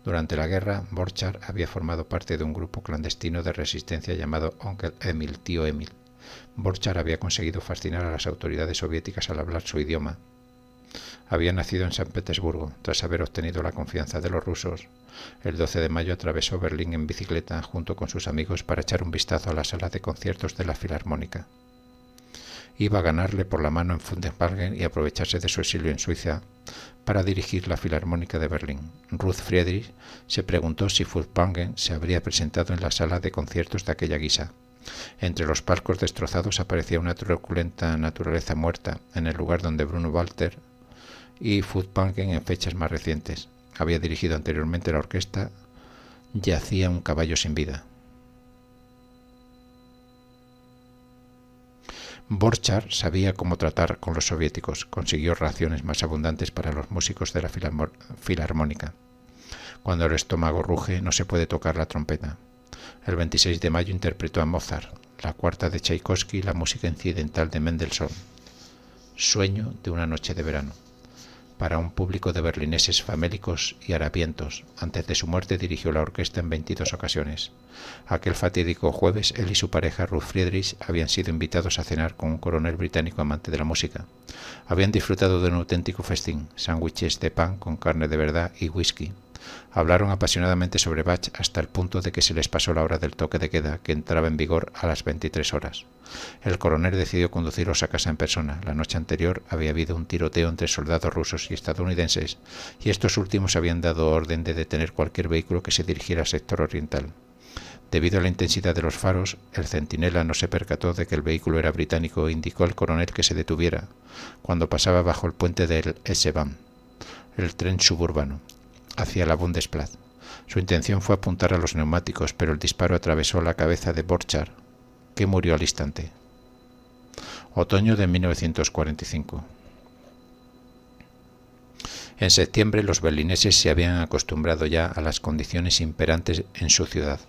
Durante la guerra, Borchardt había formado parte de un grupo clandestino de resistencia llamado Onkel Emil, tío Emil. Borchardt había conseguido fascinar a las autoridades soviéticas al hablar su idioma. Había nacido en San Petersburgo. Tras haber obtenido la confianza de los rusos, el 12 de mayo atravesó Berlín en bicicleta junto con sus amigos para echar un vistazo a la sala de conciertos de la Filarmónica. Iba a ganarle por la mano en Fundenwagen y aprovecharse de su exilio en Suiza para dirigir la Filarmónica de Berlín. Ruth Friedrich se preguntó si Fundenwagen se habría presentado en la sala de conciertos de aquella guisa. Entre los palcos destrozados aparecía una truculenta naturaleza muerta, en el lugar donde Bruno Walter y Fundenwagen en fechas más recientes. Había dirigido anteriormente la orquesta, yacía un caballo sin vida. Borchardt sabía cómo tratar con los soviéticos. Consiguió raciones más abundantes para los músicos de la Filarmónica. Cuando el estómago ruge, no se puede tocar la trompeta. El 26 de mayo interpretó a Mozart, la cuarta de Tchaikovsky y la música incidental de Mendelssohn, Sueño de una noche de verano, para un público de berlineses famélicos y harapientos. Antes de su muerte dirigió la orquesta en 22 ocasiones. Aquel fatídico jueves, él y su pareja Ruth Friedrich habían sido invitados a cenar con un coronel británico amante de la música. Habían disfrutado de un auténtico festín, sándwiches de pan con carne de verdad y whisky. Hablaron apasionadamente sobre Bach hasta el punto de que se les pasó la hora del toque de queda, que entraba en vigor a las 23 horas. El coronel decidió conducirlos a casa en persona. La noche anterior había habido un tiroteo entre soldados rusos y estadounidenses, y estos últimos habían dado orden de detener cualquier vehículo que se dirigiera al sector oriental. Debido a la intensidad de los faros, el centinela no se percató de que el vehículo era británico e indicó al coronel que se detuviera cuando pasaba bajo el puente del S-Bahn, el tren suburbano, hacia la Bundesplatz. Su intención fue apuntar a los neumáticos, pero el disparo atravesó la cabeza de Borchardt, que murió al instante. Otoño de 1945. En septiembre los berlineses se habían acostumbrado ya a las condiciones imperantes en su ciudad,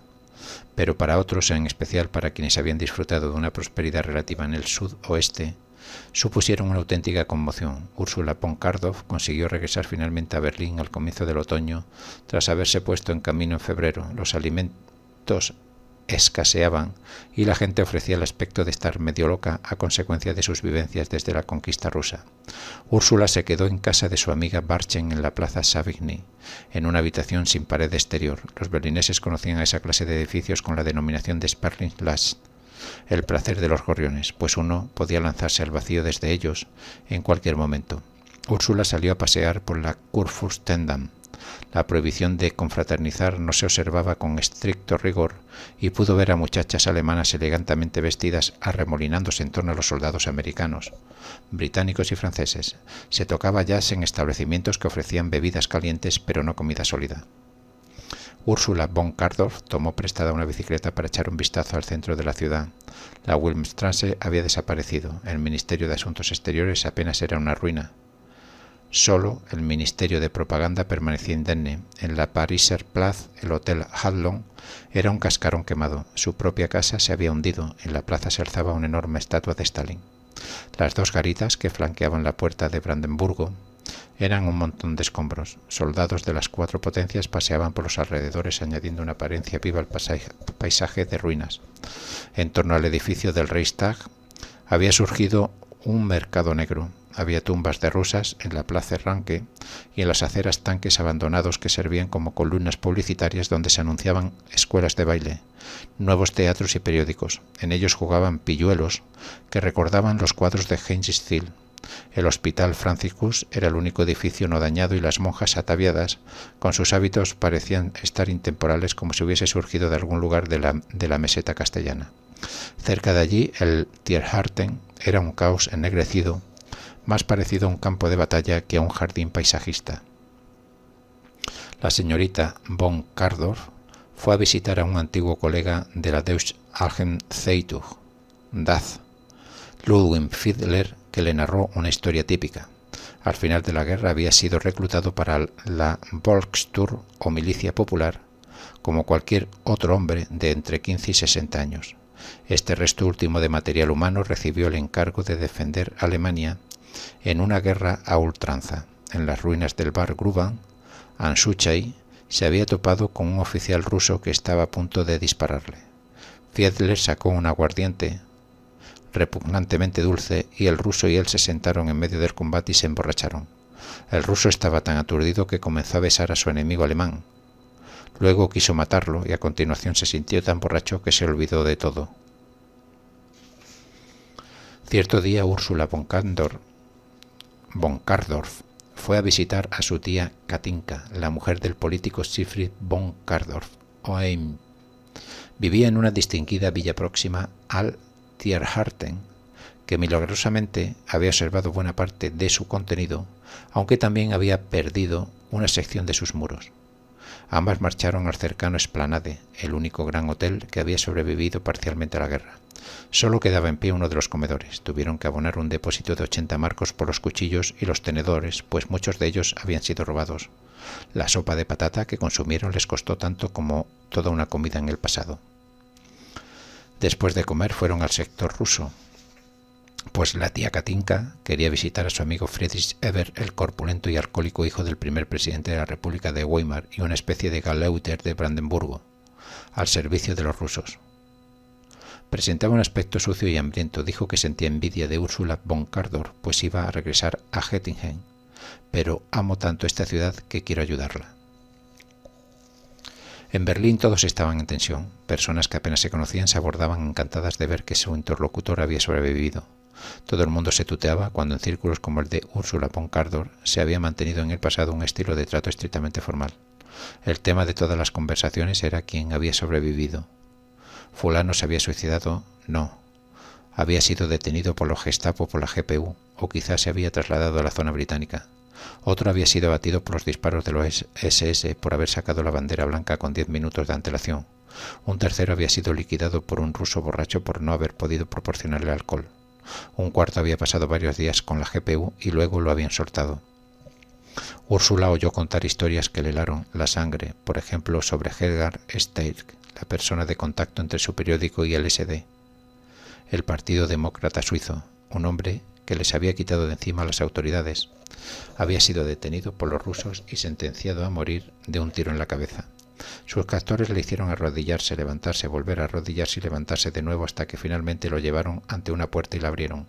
pero para otros, en especial para quienes habían disfrutado de una prosperidad relativa en el sudoeste, supusieron una auténtica conmoción. Ursula von Kardorff consiguió regresar finalmente a Berlín al comienzo del otoño, tras haberse puesto en camino en febrero. Los alimentos escaseaban y la gente ofrecía el aspecto de estar medio loca a consecuencia de sus vivencias desde la conquista rusa. Úrsula se quedó en casa de su amiga Barchen en la plaza Savigny, en una habitación sin pared exterior. Los berlineses conocían a esa clase de edificios con la denominación de Sperlingplatz, el placer de los gorriones, pues uno podía lanzarse al vacío desde ellos en cualquier momento. Úrsula salió a pasear por la Kurfürstendamm. La prohibición de confraternizar no se observaba con estricto rigor y pudo ver a muchachas alemanas elegantemente vestidas arremolinándose en torno a los soldados americanos, británicos y franceses. Se tocaba jazz en establecimientos que ofrecían bebidas calientes pero no comida sólida. Ursula von Kardorff tomó prestada una bicicleta para echar un vistazo al centro de la ciudad. La Wilhelmstraße había desaparecido. El Ministerio de Asuntos Exteriores apenas era una ruina. Solo el Ministerio de Propaganda permanecía indemne. En la Pariser Platz, el Hotel Hadlon era un cascarón quemado. Su propia casa se había hundido. En la plaza se alzaba una enorme estatua de Stalin. Las dos garitas que flanqueaban la puerta de Brandenburgo eran un montón de escombros. Soldados de las cuatro potencias paseaban por los alrededores añadiendo una apariencia viva al paisaje de ruinas. En torno al edificio del Reichstag había surgido un mercado negro. Había tumbas de rusas en la plaza Ranke y en las aceras tanques abandonados que servían como columnas publicitarias donde se anunciaban escuelas de baile, nuevos teatros y periódicos. En ellos jugaban pilluelos que recordaban los cuadros de Heinrich Ziel. El Hospital Franciscus era el único edificio no dañado y las monjas ataviadas con sus hábitos parecían estar intemporales, como si hubiese surgido de algún lugar de la meseta castellana. Cerca de allí el Tiergarten era un caos ennegrecido, más parecido a un campo de batalla que a un jardín paisajista. La señorita von Kardorff fue a visitar a un antiguo colega de la Deutsche Zeitung, DAZ, Ludwig Fiedler, que le narró una historia típica. Al final de la guerra había sido reclutado para la Volkssturm o milicia popular, como cualquier otro hombre de entre 15 y 60 años. Este resto último de material humano recibió el encargo de defender Alemania en una guerra a ultranza. En las ruinas del bar Gruban, Ansuchay se había topado con un oficial ruso que estaba a punto de dispararle. Fiedler sacó un aguardiente repugnantemente dulce y el ruso y él se sentaron en medio del combate y se emborracharon. El ruso estaba tan aturdido que comenzó a besar a su enemigo alemán. Luego quiso matarlo y a continuación se sintió tan borracho que se olvidó de todo. Cierto día Úrsula von Kardorf fue a visitar a su tía Katinka, la mujer del político Siegfried von Kardorf. Vivía en una distinguida villa próxima al Tiergarten, que milagrosamente había observado buena parte de su contenido, aunque también había perdido una sección de sus muros. Ambas marcharon al cercano Esplanade, el único gran hotel que había sobrevivido parcialmente a la guerra. Solo quedaba en pie uno de los comedores. Tuvieron que abonar un depósito de 80 marcos por los cuchillos y los tenedores, pues muchos de ellos habían sido robados. La sopa de patata que consumieron les costó tanto como toda una comida en el pasado. Después de comer fueron al sector ruso, pues la tía Katinka quería visitar a su amigo Friedrich Ebert, el corpulento y alcohólico hijo del primer presidente de la República de Weimar y una especie de Gauleiter de Brandenburgo, al servicio de los rusos. Presentaba un aspecto sucio y hambriento. Dijo que sentía envidia de Úrsula von Kardorf, pues iba a regresar a Göttingen, pero amo tanto esta ciudad que quiero ayudarla. En Berlín todos estaban en tensión. Personas que apenas se conocían se abordaban encantadas de ver que su interlocutor había sobrevivido. Todo el mundo se tuteaba cuando en círculos como el de Úrsula von Kardorf se había mantenido en el pasado un estilo de trato estrictamente formal. El tema de todas las conversaciones era quién había sobrevivido. ¿Fulano se había suicidado? No. ¿Había sido detenido por los Gestapo por la GPU? ¿O quizás se había trasladado a la zona británica? Otro había sido abatido por los disparos de los SS por haber sacado la bandera blanca con 10 minutos de antelación. Un tercero había sido liquidado por un ruso borracho por no haber podido proporcionarle alcohol. Un cuarto había pasado varios días con la GPU y luego lo habían soltado. Úrsula oyó contar historias que le helaron la sangre, por ejemplo sobre Helga Steirk, la persona de contacto entre su periódico y el SD, el Partido Demócrata Suizo, un hombre que les había quitado de encima a las autoridades. Había sido detenido por los rusos y sentenciado a morir de un tiro en la cabeza. Sus captores le hicieron arrodillarse, levantarse, volver a arrodillarse y levantarse de nuevo hasta que finalmente lo llevaron ante una puerta y la abrieron.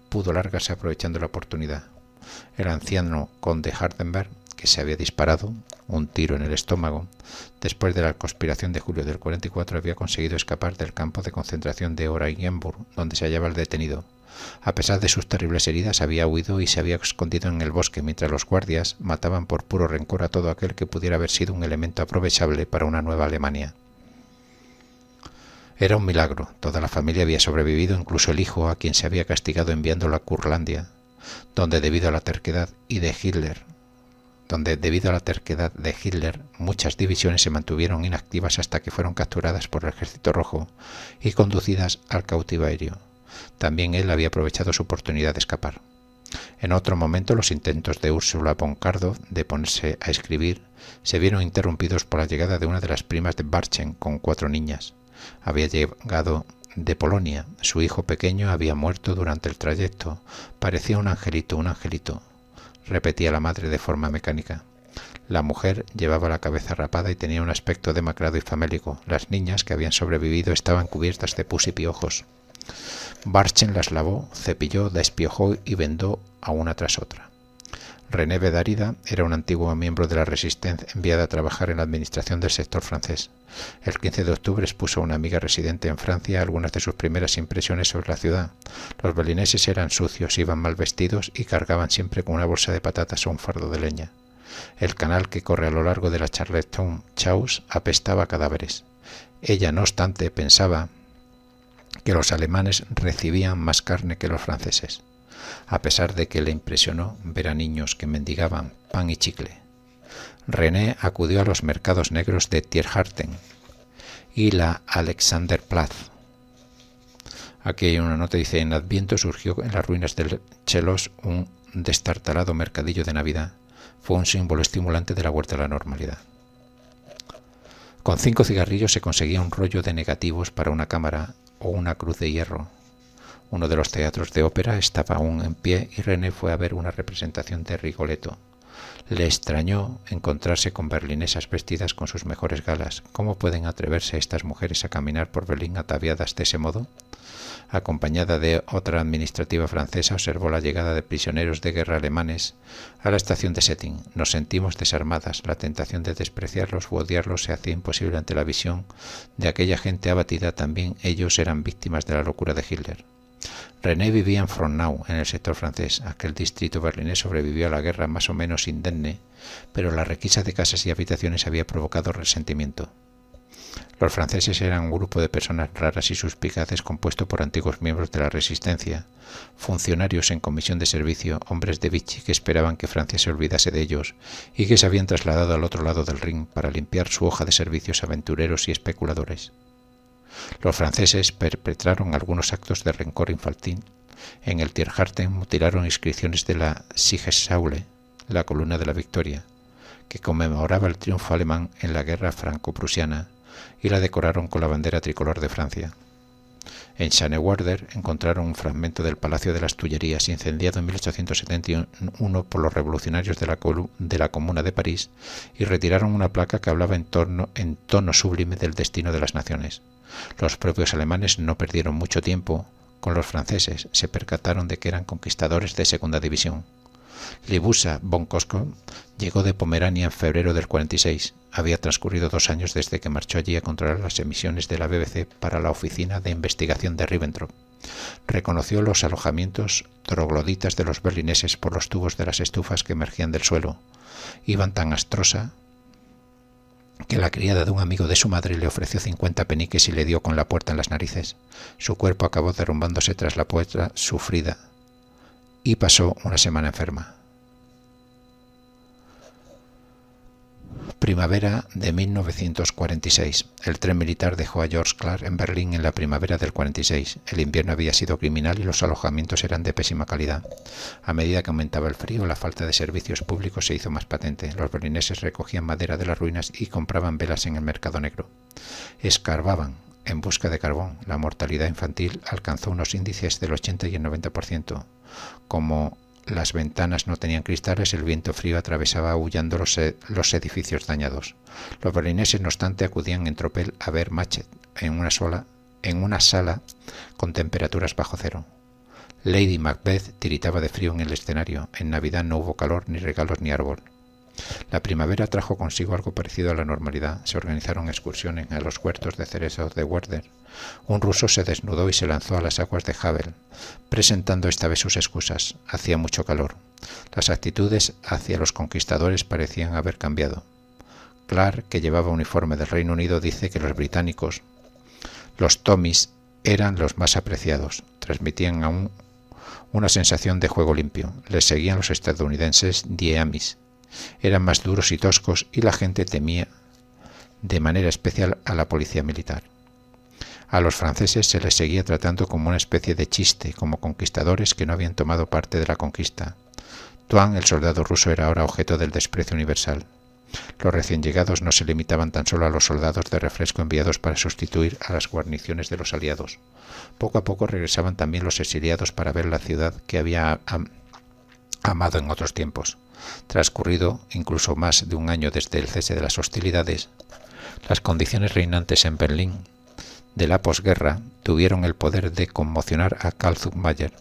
Pudo largarse aprovechando la oportunidad. El anciano conde Hardenberg, que se había disparado un tiro en el estómago, después de la conspiración de julio del 44 había conseguido escapar del campo de concentración de Oranienburg, donde se hallaba el detenido. A pesar de sus terribles heridas, había huido y se había escondido en el bosque, mientras los guardias mataban por puro rencor a todo aquel que pudiera haber sido un elemento aprovechable para una nueva Alemania. Era un milagro. Toda la familia había sobrevivido, incluso el hijo, a quien se había castigado enviándolo a Curlandia, donde debido a la terquedad de Hitler, muchas divisiones se mantuvieron inactivas hasta que fueron capturadas por el Ejército Rojo y conducidas al cautiverio. También él había aprovechado su oportunidad de escapar. En otro momento, los intentos de Úrsula von Kardorf de ponerse a escribir se vieron interrumpidos por la llegada de una de las primas de Barchen con 4 niñas. Había llegado de Polonia. Su hijo pequeño había muerto durante el trayecto. Parecía un angelito, repetía la madre de forma mecánica. La mujer llevaba la cabeza rapada y tenía un aspecto demacrado y famélico. Las niñas que habían sobrevivido estaban cubiertas de pus y piojos. Barchen las lavó, cepilló, despiojó y vendó a una tras otra. René Bedarida era un antiguo miembro de la Resistencia enviada a trabajar en la administración del sector francés. El 15 de octubre expuso a una amiga residente en Francia algunas de sus primeras impresiones sobre la ciudad. Los berlineses eran sucios, iban mal vestidos y cargaban siempre con una bolsa de patatas o un fardo de leña. El canal que corre a lo largo de la Charlottetown-Chauss apestaba a cadáveres. Ella, no obstante, pensaba que los alemanes recibían más carne que los franceses, a pesar de que le impresionó ver a niños que mendigaban pan y chicle. René acudió a los mercados negros de Tiergarten y la Alexanderplatz. Aquí hay una nota, dice: en Adviento surgió en las ruinas del Chelos un destartalado mercadillo de Navidad. Fue un símbolo estimulante de la vuelta a la normalidad. Con 5 cigarrillos se conseguía un rollo de negativos para una cámara o una cruz de hierro. Uno de los teatros de ópera estaba aún en pie y René fue a ver una representación de Rigoletto. Le extrañó encontrarse con berlinesas vestidas con sus mejores galas. ¿Cómo pueden atreverse estas mujeres a caminar por Berlín ataviadas de ese modo? Acompañada de otra administrativa francesa, observó la llegada de prisioneros de guerra alemanes a la estación de Setting. Nos sentimos desarmadas. La tentación de despreciarlos u odiarlos se hacía imposible ante la visión de aquella gente abatida. También ellos eran víctimas de la locura de Hitler. René vivía en Frohnau, en el sector francés. Aquel distrito berlinés sobrevivió a la guerra más o menos indemne, pero la requisa de casas y habitaciones había provocado resentimiento. Los franceses eran un grupo de personas raras y suspicaces compuesto por antiguos miembros de la Resistencia, funcionarios en comisión de servicio, hombres de Vichy que esperaban que Francia se olvidase de ellos y que se habían trasladado al otro lado del Rin para limpiar su hoja de servicios aventureros y especuladores. Los franceses perpetraron algunos actos de rencor infantil. En el Tiergarten mutilaron inscripciones de la Siegessäule, la columna de la victoria, que conmemoraba el triunfo alemán en la guerra franco-prusiana, y la decoraron con la bandera tricolor de Francia. En Schönewerder encontraron un fragmento del Palacio de las Tullerías incendiado en 1871 por los revolucionarios de la Comuna de París y retiraron una placa que hablaba en tono sublime del destino de las naciones. Los propios alemanes no perdieron mucho tiempo con los franceses, se percataron de que eran conquistadores de segunda división. Libusa von Koskov llegó de Pomerania en febrero del 46. Había transcurrido 2 años desde que marchó allí a controlar las emisiones de la BBC para la Oficina de Investigación de Ribbentrop. Reconoció los alojamientos trogloditas de los berlineses por los tubos de las estufas que emergían del suelo. Iban tan astrosa que la criada de un amigo de su madre le ofreció 50 peniques y le dio con la puerta en las narices. Su cuerpo acabó derrumbándose tras la puerta sufrida y pasó una semana enferma. Primavera de 1946. El tren militar dejó a George Clark en Berlín en la primavera del 46. El invierno había sido criminal y los alojamientos eran de pésima calidad. A medida que aumentaba el frío, la falta de servicios públicos se hizo más patente. Los berlineses recogían madera de las ruinas y compraban velas en el mercado negro. Escarbaban en busca de carbón. La mortalidad infantil alcanzó unos índices del 80 y el 90%. Como las ventanas no tenían cristales, el viento frío atravesaba aullando los edificios dañados. Los berlineses, no obstante, acudían en tropel a ver Macbeth en una sala con temperaturas bajo cero. Lady Macbeth tiritaba de frío en el escenario. En Navidad no hubo calor, ni regalos, ni árbol. La primavera trajo consigo algo parecido a la normalidad. Se organizaron excursiones a los huertos de cerezos de Werder. Un ruso se desnudó y se lanzó a las aguas de Havel, presentando esta vez sus excusas. Hacía mucho calor. Las actitudes hacia los conquistadores parecían haber cambiado. Clark, que llevaba uniforme del Reino Unido, dice que los británicos, los Tommies, eran los más apreciados. Transmitían aún una sensación de juego limpio. Les seguían los estadounidenses Dieamis. Eran más duros y toscos y la gente temía de manera especial a la policía militar. A los franceses se les seguía tratando como una especie de chiste, como conquistadores que no habían tomado parte de la conquista. Tuan, el soldado ruso, era ahora objeto del desprecio universal. Los recién llegados no se limitaban tan solo a los soldados de refresco enviados para sustituir a las guarniciones de los aliados. Poco a poco regresaban también los exiliados para ver la ciudad que había amado en otros tiempos. Transcurrido incluso más de un año desde el cese de las hostilidades, las condiciones reinantes en Berlín de la posguerra tuvieron el poder de conmocionar a Karl Zuckmayer.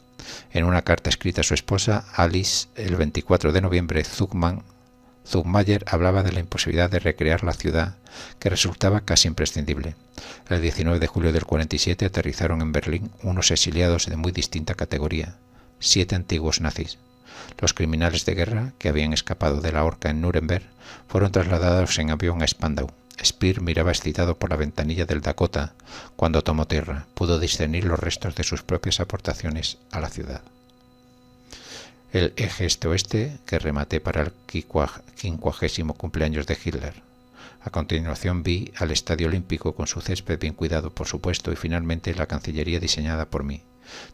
En una carta escrita a su esposa Alice el 24 de noviembre, Zuckmayer hablaba de la imposibilidad de recrear la ciudad, que resultaba casi imprescindible. El 19 de julio del 47 aterrizaron en Berlín unos exiliados de muy distinta categoría, 7 antiguos nazis. Los criminales de guerra, que habían escapado de la horca en Nuremberg, fueron trasladados en avión a Spandau. Speer miraba excitado por la ventanilla del Dakota cuando tomó tierra. Pudo discernir los restos de sus propias aportaciones a la ciudad. El eje este-oeste que rematé para el 50º cumpleaños de Hitler. A continuación vi al Estadio Olímpico con su césped bien cuidado, por supuesto, y finalmente la Cancillería diseñada por mí.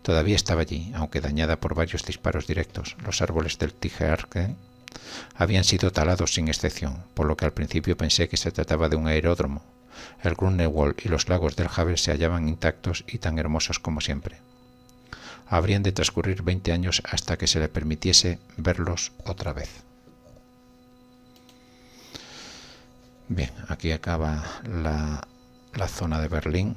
Todavía estaba allí, aunque dañada por varios disparos directos. Los árboles del Tiergarten habían sido talados sin excepción, por lo que al principio pensé que se trataba de un aeródromo. El Grunewald y los lagos del Havel se hallaban intactos y tan hermosos como siempre. Habrían de transcurrir 20 años hasta que se le permitiese verlos otra vez. Bien, aquí acaba la zona de Berlín.